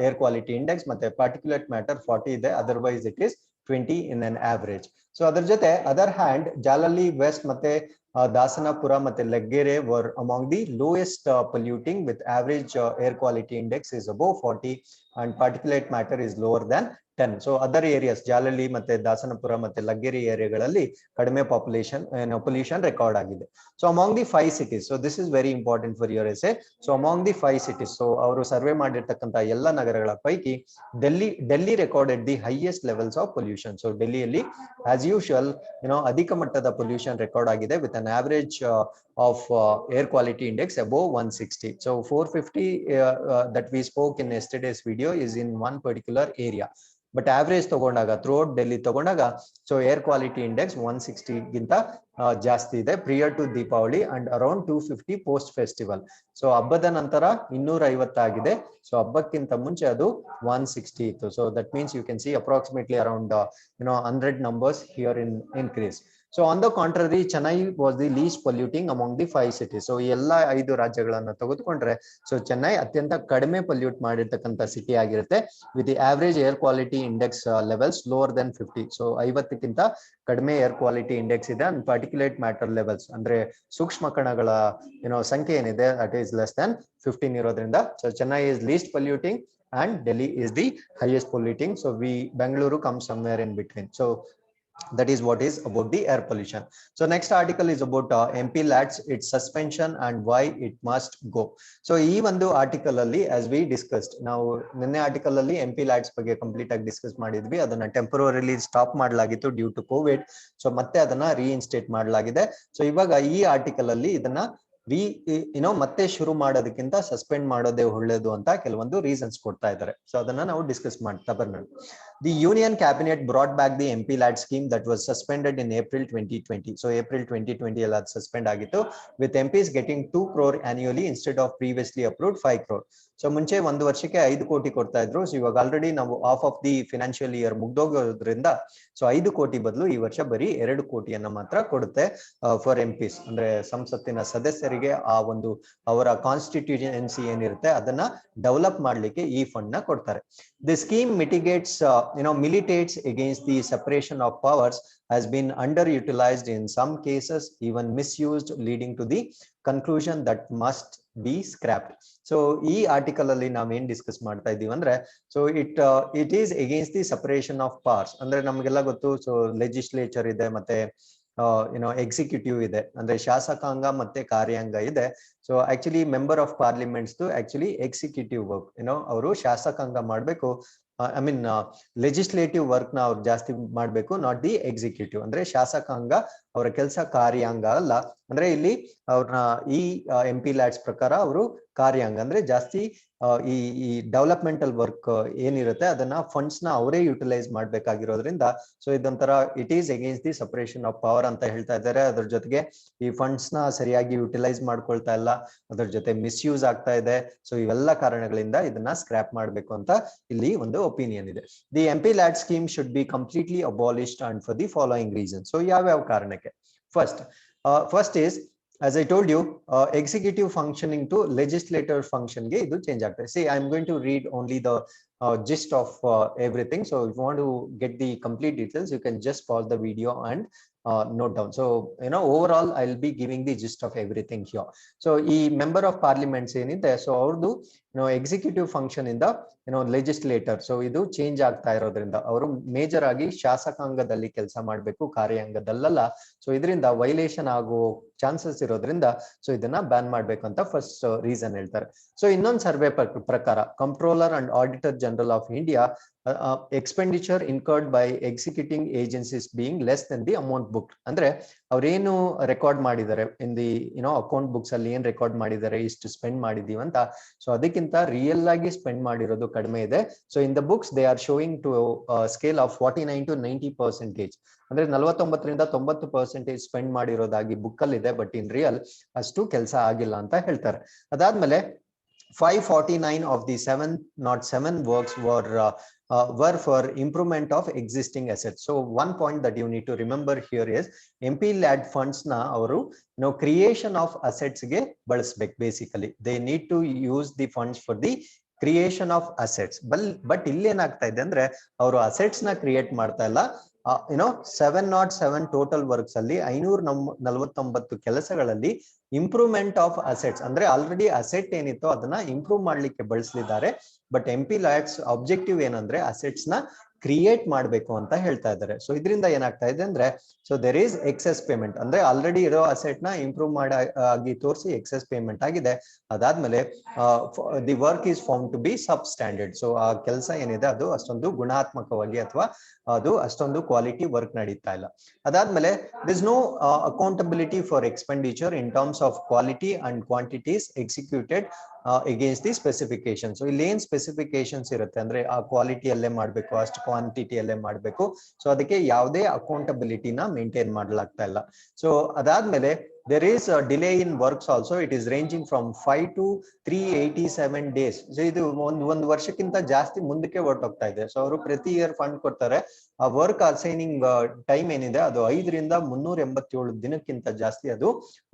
[SPEAKER 1] ಏರ್ ಕ್ವಾಲಿಟಿ ಇಂಡೆಕ್ಸ್, ಮತ್ತೆ ಪಾರ್ಟಿಕ್ಯುಲೇಟ್ ಮ್ಯಾಟರ್ 40 ಇದೆ, otherwise it is 20 in an average. So ಅದರ ಜೊತೆ ಅದರ್ ಹ್ಯಾಂಡ್ ಜಾಲಲ್ಲಿ ವೆಸ್ಟ್ ಮತ್ತೆ ದಾಸನಪುರ ಮತ್ತೆ Laggere were among the lowest polluting with average air quality index is above 40 and particulate matter is lower than 10. So other areas ಜಾಲಲ್ಲಿ ಮತ್ತೆ ದಾಸನಪುರ ಮತ್ತೆ ಲಗ್ಗೆರೆ ಏರಿಯಾಗಳಲ್ಲಿ ಕಡಿಮೆ pollution record ಆಗಿದೆ. So among the 5 cities, so this is very important for your essay. So among the 5 cities, so ಅವರು survey ಮಾಡಿರ್ತಕ್ಕಂತ ಎಲ್ಲ ನಗರಗಳ ಪೈಕಿ Delhi recorded the highest levels of pollution. So ಡೆಲ್ಲಿಯಲ್ಲಿ as usual ಅಧಿಕ ಮಟ್ಟದ pollution ರೆಕಾರ್ಡ್ ಆಗಿದೆ with an average of air quality index above 160. So 450 that we spoke in yesterday's video is in one particular area. But average ತಗೊಂಡಾಗ throughout Delhi ತಗೊಂಡಾಗ so air quality index 160 ಗಿಂತ ಜಾಸ್ತಿ ಇದೆ prior to Deepavali and around 250 post festival. So ಹಬ್ಬದ ನಂತರ 250 ಆಗಿದೆ. So ಹಬ್ಬಕ್ಕಿಂತ ಮುಂಚೆ ಅದು 160 ಇತ್ತು. So that means you can see approximately around 100 numbers here in increase. So on the contrary, Chennai was the least polluting among the 5 cities. So ಎಲ್ಲ 5 ರಾಜ್ಯಗಳನ್ನ ತೆಗೆದುಕೊಂಡ್ರೆ so Chennai ಅತ್ಯಂತ ಕಡಿಮೆ ಪೊಲ್ಯೂಟ್ ಮಾಡಿರ್ತಕ್ಕಂಥ ಸಿಟಿ ಆಗಿರುತ್ತೆ with the average air quality index levels lower than 50. So 50ಕ್ಕಿಂತ ಕಡಿಮೆ air quality index ಇದೆ and particulate matter levels ಅಂದ್ರೆ ಸೂಕ್ಷ್ಮ ಕಣಗಳ ಸಂಖ್ಯೆ ಏನಿದೆ that is less than 15 ಇರೋದ್ರಿಂದ so Chennai is least polluting and Delhi is the highest polluting. So Bengaluru comes somewhere in between. So That is what is about the air pollution. So next article is about MP LADS, its suspension and why it must go. So ee ಒಂದು article ಅಲ್ಲಿ as we discussed, ನಾವು ನಿನ್ನೆ article ಅಲ್ಲಿ MP LADS ಬಗ್ಗೆ complete ಆಗಿ discuss ಮಾಡಿದ್ವಿ. ಅದನ್ನ ಟೆಂಪರರಿಲಿ stop ಮಾಡಲಾಗಿತ್ತು ಡ್ಯೂ ಟು ಕೋವಿಡ್. ಸೊ ಮತ್ತೆ ಅದನ್ನ ರೀಇನ್ಸ್ಟೇಟ್ ಮಾಡಲಾಗಿದೆ. ಸೊ ಇವಾಗ ಈ ಆರ್ಟಿಕಲ್ ಅಲ್ಲಿ ಇದನ್ನ ಮತ್ತೆ ಶುರು ಮಾಡೋದಕ್ಕಿಂತ ಸಸ್ಪೆಂಡ್ ಮಾಡೋದೇ ಒಳ್ಳೇದು ಅಂತ ಕೆಲವೊಂದು ರೀಸನ್ಸ್ ಕೊಡ್ತಾ ಇದ್ದಾರೆ. ಸೊ ಅದನ್ನ ನಾವು ಡಿಸ್ಕಸ್ ಮಾಡ್ತಾ ಬರೋಣ. The Union Cabinet brought back the MP LAD scheme that was suspended in April 2020. So April 2020 ಎಲ್ಲ suspend ಆಗಿತ್ತು, with MPs getting 2 crore annually instead of previously approved 5 crore. So ಮುಂಚೆ ಒಂದು ವರ್ಷಕ್ಕೆ 5 ಕೋಟಿ ಕೊಡ್ತಾ ಇದ್ರು. ಸೊ ಇವಾಗ ಆಲ್ರೆಡಿ ನಾವು of of the financial year ಮುಗ್ದೋಗೋದ್ರಿಂದ ಸೊ 5 ಕೋಟಿ ಬದಲು ಈ ವರ್ಷ ಬರೀ 2 ಕೋಟಿಯನ್ನ ಮಾತ್ರ ಕೊಡುತ್ತೆ ಫಾರ್ ಎಂಪಿಸ್. ಅಂದ್ರೆ ಸಂಸತ್ತಿನ ಸದಸ್ಯರಿಗೆ ಆ ಒಂದು ಅವರ ಕಾನ್ಸ್ಟಿಟ್ಯೂಷನ್ಸಿ ಏನಿರುತ್ತೆ ಅದನ್ನ ಡೆವಲಪ್ ಮಾಡ್ಲಿಕ್ಕೆ ಈ ಫಂಡ್ ನ ಕೊಡ್ತಾರೆ. The scheme mitigates, militates against the separation of powers, has been underutilized in some cases, even misused, leading to the conclusion that must be scrapped. So ಈ ಆರ್ಟಿಕಲ್ ಅಲ್ಲಿ ನಾವ್ ಏನ್ ಡಿಸ್ಕಸ್ ಮಾಡ್ತಾ ಇದೀವಿ ಅಂದ್ರೆ, so it is against the separation of powers. ಅಂದ್ರೆ ನಮ್ಗೆಲ್ಲ ಗೊತ್ತು, ಸೊ ಲೆಜಿಸ್ಲೇಚರ್ ಇದೆ, ಮತ್ತೆ ಎಕ್ಸಿಕ್ಯೂಟಿವ್ ಇದೆ, ಅಂದ್ರೆ ಶಾಸಕಾಂಗ ಮತ್ತೆ ಕಾರ್ಯಾಂಗ ಇದೆ. So actually member of parliaments actually executive work, ಅವರು ಶಾಸಕಾಂಗ ಮಾಡ್ಬೇಕು, ಐ ಮೀನ್ ಲೆಜಿಸ್ಲೇಟಿವ್ ವರ್ಕ್ ನ ಅವ್ರು ಜಾಸ್ತಿ ಮಾಡ್ಬೇಕು, ನಾಟ್ ದಿ ಎಕ್ಸಿಕ್ಯೂಟಿವ್. ಅಂದ್ರೆ ಶಾಸಕಾಂಗ ಅವರ ಕೆಲಸ, ಕಾರ್ಯಾಂಗ ಅಲ್ಲ. ಅಂದ್ರೆ ಇಲ್ಲಿ ಅವ್ರನ್ನ ಈ MP LADS ಪ್ರಕಾರ ಅವರು ಕಾರ್ಯಾಂಗ ಅಂದ್ರೆ ಜಾಸ್ತಿ ಈ ಡೆವಲಪ್ಮೆಂಟಲ್ ವರ್ಕ್ ಏನಿರುತ್ತೆ ಅದನ್ನ ಫಂಡ್ಸ್ ನ ಅವರೇ ಯುಟಿಲೈಸ್ ಮಾಡ್ಬೇಕಾಗಿರೋದ್ರಿಂದ ಸೊ ಇದೊಂಥರ it is against the separation of power ಅಂತ ಹೇಳ್ತಾ ಇದ್ದಾರೆ. ಅದ್ರ ಜೊತೆಗೆ ಈ ಫಂಡ್ಸ್ ನ ಸರಿಯಾಗಿ ಯುಟಿಲೈಸ್ ಮಾಡ್ಕೊಳ್ತಾ ಇಲ್ಲ, ಅದ್ರ ಜೊತೆ ಮಿಸ್ಯೂಸ್ ಆಗ್ತಾ ಇದೆ. ಸೊ ಇವೆಲ್ಲ ಕಾರಣಗಳಿಂದ ಇದನ್ನ ಸ್ಕ್ರಾಪ್ ಮಾಡ್ಬೇಕು ಅಂತ ಇಲ್ಲಿ ಒಂದು ಒಪಿನಿಯನ್ ಇದೆ. The MP LAD scheme should be completely abolished and for the following reasons. So ಯಾವ್ಯಾವ ಕಾರಣಕ್ಕೆ? First is, as I told you, executive functioning to legislative function ge idu change agtade. See, I am going to read only the gist of everything. So if you want to get the complete details, you can just pause the video and note down. So overall I'll be giving the gist of everything here. So e member of parliaments enide, so avrdu executive function inda legislator, so idu change ಆಗ್ತಾ ಇರೋದ್ರಿಂದ ಅವರು major ಆಗಿ ಶಾಸಕಾಂಗದಲ್ಲಿ ಕೆಲಸ ಮಾಡಬೇಕು, ಕಾರ್ಯಾಂಗದಲ್ಲ. So ಇದರಿಂದ violation ಆಗೋ chances ಇರೋದ್ರಿಂದ so ಇದನ್ನ ಬ್ಯಾನ್ ಮಾಡ್ಬೇಕು ಅಂತ ಫಸ್ಟ್ ರೀಸನ್ ಹೇಳ್ತಾರೆ. ಸೊ ಇನ್ನೊಂದು ಸರ್ವೆ ಪ್ರಕಾರ controller and auditor general of India expenditure incurred by executing agencies being less than the amount book. ಅಂದ್ರೆ ಅವ್ರೇನು ರೆಕಾರ್ಡ್ ಮಾಡಿದ್ದಾರೆ ಇನ್ ದಿ ಅಕೌಂಟ್ ಬುಕ್ಸ್ ಅಲ್ಲಿ ಏನ್ ರೆಕಾರ್ಡ್ ಮಾಡಿದ್ದಾರೆ, ಇಷ್ಟು ಸ್ಪೆಂಡ್ ಮಾಡಿದೀವಿ ಅಂತ, ಸೊ ಅದಕ್ಕಿಂತ ರಿಯಲ್ ಆಗಿ ಸ್ಪೆಂಡ್ ಮಾಡಿರೋದು ಕಡಿಮೆ ಇದೆ. So in the books they are showing to scale of 49 to 90%. ಅಂದ್ರೆ 49ರಿಂದ 90% ಸ್ಪೆಂಡ್ ಮಾಡಿರೋದಾಗಿ ಬುಕ್ ಅಲ್ಲಿ ಇದೆ, ಬಟ್ ಇನ್ ರಿಯಲ್ ಅಷ್ಟು ಕೆಲಸ ಆಗಿಲ್ಲ ಅಂತ ಹೇಳ್ತಾರೆ. ಅದಾದ್ಮೇಲೆ 549 of the 707 works were for improvement of existing assets. So one point that you need to remember here is MP LAD funds na avaru creation of assets ge ಬಳಸಬೇಕು. Basically they need to use the funds for the creation of assets. But ಇಲ್ಲಿ ಏನಾಗ್ತಾ ಇದೆ ಅಂದ್ರೆ ಅವರು assets ನ create ಮಾಡ್ತಾ ಇಲ್ಲ. 707 total works ಅಲ್ಲಿ 549 ಕೆಲಸಗಳಲ್ಲಿ ಇಂಪ್ರೂವ್ಮೆಂಟ್ ಆಫ್ ಅಸೆಟ್ಸ್ ಅಂದ್ರೆ ಆಲ್ರೆಡಿ ಅಸೆಟ್ ಏನಿತ್ತು ಅದನ್ನ ಇಂಪ್ರೂವ್ ಮಾಡ್ಲಿಕ್ಕೆ ಬಳಸಲಿದ್ದಾರೆ. ಬಟ್ MP LADS ಆಬ್ಜೆಕ್ಟಿವ್ ಏನಂದ್ರೆ ಅಸೆಟ್ಸ್ ನ ಕ್ರಿಯೇಟ್ ಮಾಡಬೇಕು ಅಂತ ಹೇಳ್ತಾ ಇದ್ದಾರೆ. ಸೊ ಇದರಿಂದ ಏನಾಗ್ತಾ ಇದೆ ಅಂದ್ರೆ, so there is excess payment, ಅಂದ್ರೆ ಆಲ್ರೆಡಿ ಇರೋ ಅಸೆಟ್ ನ ಇಂಪ್ರೂವ್ ಆಗಿ ತೋರಿಸಿ ಎಕ್ಸೆಸ್ ಪೇಮೆಂಟ್ ಆಗಿದೆ. ಅದಾದ್ಮೇಲೆ the work is found to be substandard. So ಆ ಕೆಲಸ ಏನಿದೆ ಅದು ಅಷ್ಟೊಂದು ಗುಣಾತ್ಮಕವಾಗಿ ಅಥವಾ ಅದು ಅಷ್ಟೊಂದು ಕ್ವಾಲಿಟಿ ವರ್ಕ್ ನಡೀತಾ ಇಲ್ಲ. ಅದಾದ್ಮೇಲೆ this is no accountability for expenditure in terms of quality and quantities executed against the specification. So ಇಲ್ಲಿ ಏನ್ ಸ್ಪೆಸಿಫಿಕೇಶನ್ಸ್ ಇರುತ್ತೆ ಅಂದ್ರೆ ಆ ಕ್ವಾಲಿಟಿಯಲ್ಲೇ ಮಾಡಬೇಕು, ಅಷ್ಟು ಕ್ವಾಂಟಿಟಿಯಲ್ಲೇ ಮಾಡಬೇಕು. ಸೊ ಅದಕ್ಕೆ ಯಾವುದೇ ಅಕೌಂಟಬಿಲಿಟಿನ ಮೇಂಟೈನ್ ಮಾಡಲಾಗ್ತಾ ಇಲ್ಲ. ಸೊ ಅದಾದ್ಮೇಲೆ there is a delay in works also. It is ranging from 5 to 387 days. So ಇದು ಒಂದು ವರ್ಷಕ್ಕಿಂತ ಜಾಸ್ತಿ ಮುಂದಕ್ಕೆ ಹೊರಟೋಗ್ತಾ ಇದೆ. ಸೊ ಅವರು ಪ್ರತಿ ಇಯರ್ ಫಂಡ್ ಕೊಡ್ತಾರೆ, ಆ ವರ್ಕ್ ಅಸೈನಿಂಗ್ ಟೈಮ್ ಏನಿದೆ ಅದು 5ರಿಂದ 387 ದಿನಕ್ಕಿಂತ ಜಾಸ್ತಿ ಅದು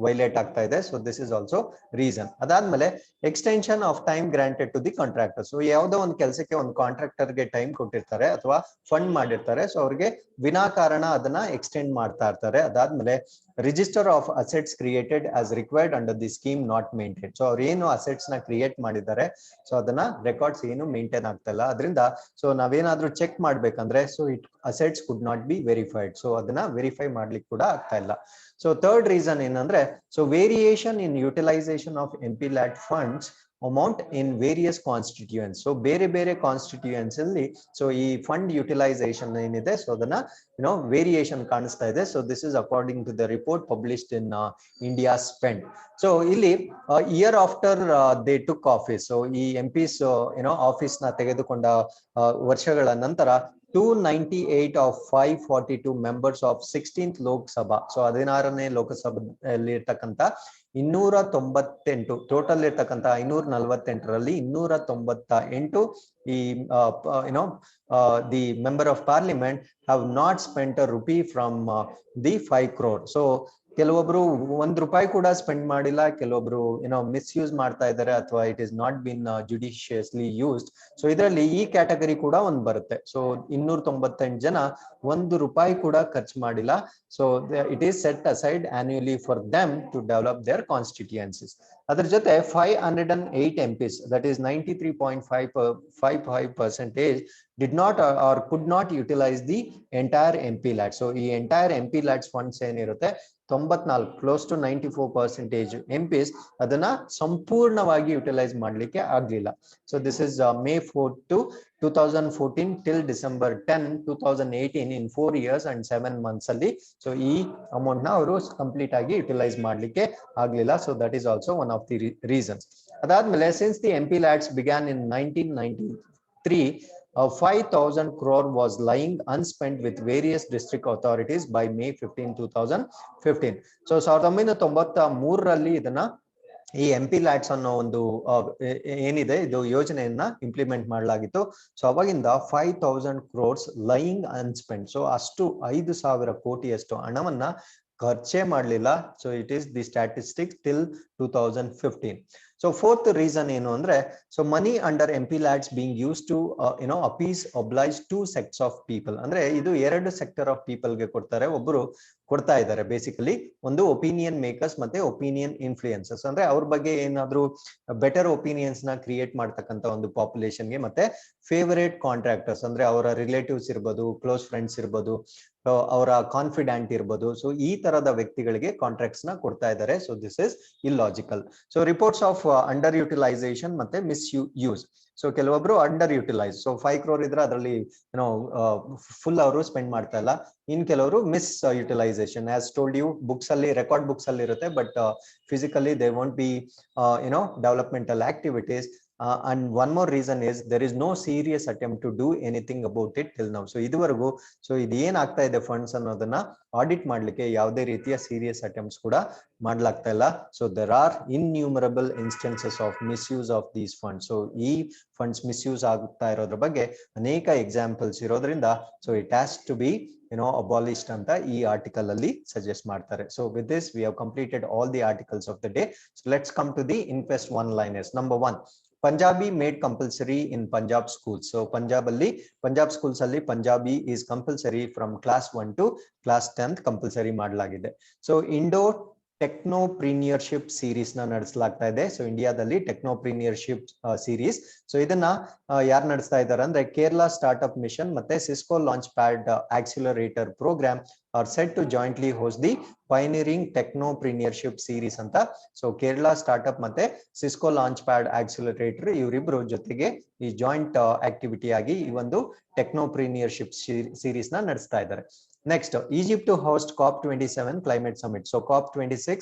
[SPEAKER 1] ವೈಲೇಟ್ ಆಗ್ತಾ ಇದೆ. So this is also reason. ಅದಾದ್ಮೇಲೆ extension of time granted to the contractor. So ಯಾವುದೋ ಒಂದು ಕೆಲಸಕ್ಕೆ ಒಂದು ಕಾಂಟ್ರಾಕ್ಟರ್ಗೆ ಟೈಮ್ ಕೊಟ್ಟಿರ್ತಾರೆ ಅಥವಾ ಫಂಡ್ ಮಾಡಿರ್ತಾರೆ, ಸೊ ಅವ್ರಿಗೆ ವಿನಾಕಾರಣ ಅದನ್ನ ಎಕ್ಸ್ಟೆಂಡ್ ಮಾಡ್ತಾ ಇರ್ತಾರೆ. ಅದಾದ್ಮೇಲೆ register of asset assets created as required under the scheme not maintained. So ಅವ್ರು ಏನು ಅಸೆಟ್ಸ್ ನ ಕ್ರಿಯೇಟ್ ಮಾಡಿದ್ದಾರೆ ಸೊ ಅದನ್ನ ರೆಕಾರ್ಡ್ಸ್ ಏನು ಮೇಂಟೈನ್ ಆಗ್ತಾ ಇಲ್ಲ. ಅದರಿಂದ ಸೊ ನಾವೇನಾದ್ರೂ ಚೆಕ್ ಮಾಡ್ಬೇಕಂದ್ರೆ so it assets could not be verified. So ಅದನ್ನ ವೆರಿಫೈ ಮಾಡ್ಲಿಕ್ಕೆ ಕೂಡ ಆಗ್ತಾ ಇಲ್ಲ. ಸೊ ಥರ್ಡ್ ರೀಸನ್ ಏನಂದ್ರೆ so variation in utilization of MPLAD funds amount in various constituencies. So ಬೇರೆ ಬೇರೆ ಕಾನ್ಸ್ಟಿಟ್ಯೂಯನ್ಸ್ ಅಲ್ಲಿ ಸೊ ಈ ಫಂಡ್ ಯುಟಿಲೈಸೇಷನ್ ಏನಿದೆ ಸೊ ಅದನ್ನ ವೇರಿಯೇಷನ್ ಕಾಣಿಸ್ತಾ ಇದೆ. So this is according to the report published in IndiaSpend. So ಇಲ್ಲಿ year after they took office, so ಈ MPs ಆಫೀಸ್ ನ ತೆಗೆದುಕೊಂಡ ವರ್ಷಗಳ ನಂತರ 298 of 542 members of 16th Lok Sabha, so 16ನೇ ಲೋಕಸಭೆಯಲ್ಲಿ ಇರ್ತಕ್ಕಂಥ 298 ಟೋಟಲ್ ಇರ್ತಕ್ಕಂಥ 548ರಲ್ಲಿ 298 ಈ the member of parliament have not spent a rupee from the 5 crore. So ಕೆಲವೊಬ್ರು ₹1 ಕೂಡ ಸ್ಪೆಂಡ್ ಮಾಡಿಲ್ಲ, ಕೆಲವೊಬ್ರು ಮಿಸ್ಯೂಸ್ ಮಾಡ್ತಾ ಇದ್ದಾರೆ ಅಥವಾ it is not been judiciously used. So ಇದರಲ್ಲಿ ಈ ಕ್ಯಾಟಗರಿ ಕೂಡ ಒಂದು ಬರುತ್ತೆ. ಸೊ 298 ಜನ ₹1 ಕೂಡ ಖರ್ಚು ಮಾಡಿಲ್ಲ. So it is set aside annually for them to develop their constituencies. ಅದ್ರ ಜೊತೆ 508 MPs, that is 93.55% did not or could not utilize the entire MPLAD. So ಈ entire MPLADs funds ಏನಿರುತ್ತೆ 94 close to 94% MPs ಅದನ್ನ ಸಂಪೂರ್ಣವಾಗಿ utilise ಮಾಡ್ಲಿಕ್ಕೆ ಆಗ್ಲಿಲ್ಲ. So this is May 4 to 2014 till December 10, 2018 in 4 years and 7 months ಅಲ್ಲಿ so ಈ amount ನ ಅವರು ಕಂಪ್ಲೀಟ್ ಆಗಿ ಯುಟಿಲೈಸ್ ಮಾಡ್ಲಿಕ್ಕೆ ಆಗ್ಲಿಲ್ಲ. So that is also one of the reasons. ಅದಾದ್ಮೇಲೆ since the MPLADs began in 1993, 5,000 crore was lying unspent with various district authorities by May 15, 2015. So 1993ರಲ್ಲಿ ಇದನ್ನ ಈ MPLADs ಅನ್ನೋ ಒಂದು ಏನಿದೆ ಇದು ಯೋಜನೆಯನ್ನ ಇಂಪ್ಲಿಮೆಂಟ್ ಮಾಡಲಾಗಿತ್ತು. ಸೊ ಅವಾಗಿಂದ 5,000 crores ಲೈಯಿಂಗ್ ಅನ್ಸ್ಪೆಂಡ್, ಸೊ ಅಷ್ಟು 5,000 ಕೋಟಿಯಷ್ಟು ಹಣವನ್ನ ಖರ್ಚೆ ಮಾಡಲಿಲ್ಲ. So it is the statistics till 2015. So fourth reason ಏನು ಅಂದ್ರೆ so money under MPLADs being use to appease oblige 2 sects of people. ಅಂದ್ರೆ ಇದು 2 ಸೆಕ್ಟರ್ ಆಫ್ ಪೀಪಲ್ಗೆ ಕೊಡ್ತಾರೆ. ಒಬ್ಬರು ಕೊಡ್ತಾ ಇದ್ದಾರೆ ಬೇಸಿಕಲಿ ಒಂದು ಒಪಿನಿಯನ್ ಮೇಕರ್ಸ್ ಮತ್ತೆ ಒಪಿನಿಯನ್ ಇನ್ಫ್ಲೂಯೆನ್ಸರ್ಸ್. ಅಂದ್ರೆ ಅವ್ರ ಬಗ್ಗೆ ಏನಾದ್ರು ಬೆಟರ್ ಒಪಿನಿಯನ್ಸ್ ನ ಕ್ರಿಯೇಟ್ ಮಾಡ್ತಕ್ಕಂಥ ಒಂದು ಪಾಪ್ಯುಲೇಷನ್ಗೆ, ಮತ್ತೆ ಫೇವರೇಟ್ ಕಾಂಟ್ರಾಕ್ಟರ್ಸ್ ಅಂದ್ರೆ ಅವರ ರಿಲೇಟಿವ್ಸ್ ಇರ್ಬೋದು, ಕ್ಲೋಸ್ ಫ್ರೆಂಡ್ಸ್ ಇರ್ಬೋದು, ಅವರ ಕಾನ್ಫಿಡೆಂಟ್ ಇರ್ಬೋದು. ಸೊ ಈ ತರದ ವ್ಯಕ್ತಿಗಳಿಗೆ ಕಾಂಟ್ರಾಕ್ಟ್ಸ್ ನ ಕೊಡ್ತಾ ಇದ್ದಾರೆ. So this is illogical. So reports of under utilisation ಮತ್ತೆ ಯೂಸ್. ಸೊ ಕೆಲವೊಬ್ರು ಅಂಡರ್ ಯುಟಿಲೈಸ್, ಸೊ 5 crore ಇದ್ರೆ ಅದರಲ್ಲಿ ಫುಲ್ ಅವರು ಸ್ಪೆಂಡ್ ಮಾಡ್ತಾ ಇಲ್ಲ. ಇನ್ ಕೆಲವರು misutilisation, as told you, books ಅಲ್ಲಿ ರೆಕಾರ್ಡ್ ಬುಕ್ಸ್ ಅಲ್ಲಿ ಇರುತ್ತೆ, but physically they won't be developmental activities. And one more reason is there is no serious attempt to do anything about it till now. So ಇದುವರೆಗೂ so ಇದು ಏನ್ ಆಗ್ತಾ ಇದೆ funds ಅನ್ನೋದನ್ನ audit ಮಾಡ್ಲಿಕ್ಕೆ ಯಾವುದೇ ರೀತಿಯ ಸೀರಿಯಸ್ ಅಟೆಂಪ್ಟ್ಸ್ ಕೂಡ ಮಾಡ್ಲಾಗ್ತಾ ಇಲ್ಲ. So there are innumerable instances of misuse of these funds. So ಈ ಫಂಡ್ಸ್ ಮಿಸ್ಯೂಸ್ ಆಗ್ತಾ ಇರೋದ್ರ ಬಗ್ಗೆ ಅನೇಕ ಎಕ್ಸಾಂಪಲ್ಸ್ ಇರೋದ್ರಿಂದ so it has to be abolished ಅಂತ ಈ ಆರ್ಟಿಕಲ್ ಅಲ್ಲಿ ಸಜೆಸ್ಟ್ ಮಾಡ್ತಾರೆ. So with this we have completed all the articles of the day. So let's come to the InQuest one-liners. Number 1, Punjabi made compulsory in Punjab schools. So Punjab schools alli Punjabi is compulsory from class 1 to class 10th compulsory ಮಾಡಲಾಗಿದೆ. So indoor ಟೆಕ್ನೋಪ್ರೀನಿಯರ್ಶಿಪ್ series ನ ನಡೆಸಲಾಗ್ತಾ ಇದೆ. So ಇಂಡಿಯಾದಲ್ಲಿ ಟೆಕ್ನೋಪ್ರೀನಿಯರ್ಶಿಪ್ series, so ಇದನ್ನ ಯಾರು ನಡೆಸ್ತಾ ಇದ್ದಾರೆ ಅಂದ್ರೆ Kerala startup mission ಮತ್ತೆ Cisco launch pad accelerator program are set to jointly host the pioneering technopreneurship series ಅಂತ. ಸೊ ಕೇರಳ ಸ್ಟಾರ್ಟ್ಅಪ್ ಮತ್ತೆ ಸಿಸ್ಕೋ ಲಾಂಚ್ ಪ್ಯಾಡ್ ಆಕ್ಸಿಲರೇಟರ್ ಇವರಿಬ್ರು ಜೊತೆಗೆ ಈ ಜಾಯಿಂಟ್ ಆಕ್ಟಿವಿಟಿ ಆಗಿ ಈ ಒಂದು ಟೆಕ್ನೋಪ್ರೀನಿಯರ್ಶಿಪ್ ಸೀರೀಸ್ ನ ನಡೆಸ್ತಾ ಇದ್ದಾರೆ. Next, Egypt to host COP27 climate summit. So COP26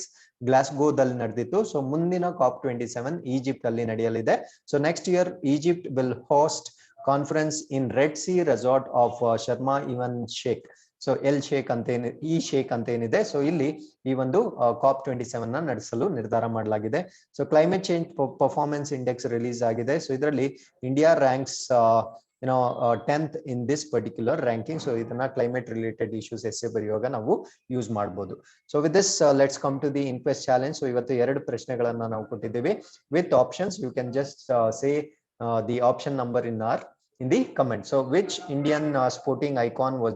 [SPEAKER 1] ಗ್ಲಾಸ್ಗೋದಲ್ಲಿ ನಡೆದಿತ್ತು. ಸೊ ಮುಂದಿನ COP27 ಈಜಿಪ್ಟ್ ಅಲ್ಲಿ ನಡೆಯಲಿದೆ. So next year Egypt will host conference in red sea resort of Sharm el Sheikh. So Sheikh ಅಂತ ಶೇಖ್ ಅಂತ ಏನಿದೆ, ಸೊ ಇಲ್ಲಿ ಈ ಒಂದು COP27 ನ ನಡೆಸಲು ನಿರ್ಧಾರ ಮಾಡಲಾಗಿದೆ. So climate change performance index release ಆಗಿದೆ. ಸೊ ಇದರಲ್ಲಿ India ranks 10th in this particular ranking. So ಇದನ್ನ climate related issues essay ಬರೆಯುವಾಗ ನಾವು ಯೂಸ್ ಮಾಡಬಹುದು. So with this let's come to the InQuest challenge. So ಇವತ್ತು 2 ಪ್ರಶ್ನೆಗಳನ್ನ ನಾವು ಕೊಟ್ಟಿದ್ದೇವೆ with options. You can just say the option number in our in the comment. So which Indian sporting icon was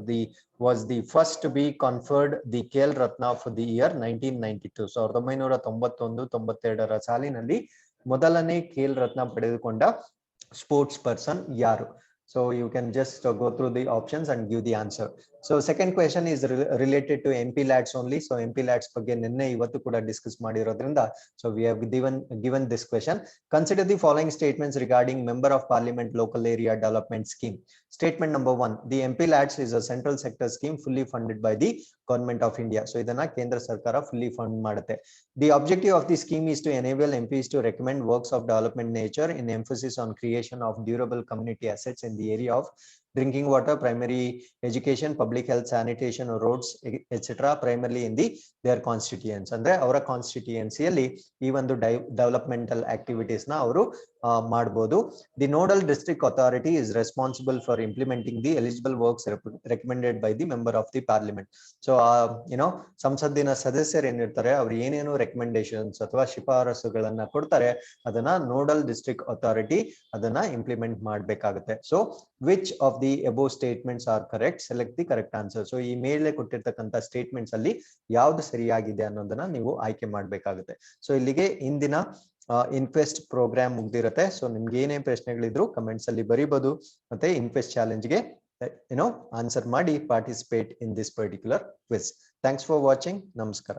[SPEAKER 1] the first to be conferred the KL Ratna for the year 1992? So 1991-92 ಸಾಲಿನಲ್ಲಿ ಮೊದಲನೇ KL ರತ್ನ ಪಡೆದುಕೊಂಡ sports person ಯಾರು? So you can just go through the options and give the answer. So second question is related to MP lads only. So MP lads ಬಗ್ಗೆ ನಿನ್ನೆ ಇವತ್ತು ಕೂಡ discuss ಮಾಡಿರೋದ್ರಿಂದ so we have given this question. Consider the following statements regarding member of parliament local area development scheme. Statement number 1, the MP lads is a central sector scheme fully funded by the government of India. So ಇದನ್ನ ಕೇಂದ್ರ ಸರ್ಕಾರ fully fund ಮಾಡುತ್ತೆ. The objective of the scheme is to enable MPs to recommend works of development nature in emphasis on creation of durable community assets in the area of drinking water, primary education, public health, sanitation, roads, etc. primarily in their constituents. ಅಂದ್ರೆ ಅವರ ಕಾನ್ಸ್ಟಿಟ್ಯೂಯೆನ್ಸಿಯಲ್ಲಿ ಈ ಒಂದು developmental activities ನ ಅವರು ಮಾಡಬಹುದು. The nodal district authority is responsible for implementing the eligible works recommended by the member of the parliament. So ಸಂಸತ್ತಿನ ಸದಸ್ಯರು ಏನಿರ್ತಾರೆ ಅವ್ರು ಏನೇನು ರೆಕಮೆಂಡೇಶನ್ಸ್ ಅಥವಾ ಶಿಫಾರಸುಗಳನ್ನ ಕೊಡ್ತಾರೆ ಅದನ್ನ ನೋಡಲ್ ಡಿಸ್ಟ್ರಿಕ್ಟ್ ಅಥಾರಿಟಿ ಅದನ್ನ ಇಂಪ್ಲಿಮೆಂಟ್ ಮಾಡಬೇಕಾಗುತ್ತೆ. So which of the above statements are correct? Select the correct answer. So ಈ ಮೇಲೆ ಕೊಟ್ಟಿರ್ತಕ್ಕಂಥ ಸ್ಟೇಟ್ಮೆಂಟ್ಸ್ ಅಲ್ಲಿ ಯಾವ್ದು ಸರಿಯಾಗಿದೆ ಅನ್ನೋದನ್ನ ನೀವು ಆಯ್ಕೆ ಮಾಡಬೇಕಾಗುತ್ತೆ. ಸೊ ಇಲ್ಲಿಗೆ ಇಂದಿನ ಇನ್ಕ್ವೆಸ್ಟ್ ಪ್ರೋಗ್ರಾಮ್ ಮುಗ್ದಿರುತ್ತೆ. ಸೊ ನಿಮ್ಗೆ ಏನೇ ಪ್ರಶ್ನೆಗಳಿದ್ರು ಕಮೆಂಟ್ಸ್ ಅಲ್ಲಿ ಬರೀಬಹುದು. ಮತ್ತೆ ಇನ್ಕ್ವೆಸ್ಟ್ ಚಾಲೆಂಜ್ಗೆ ಆನ್ಸರ್ ಮಾಡಿ participate in this particular quiz. Thanks for watching. ನಮಸ್ಕಾರ.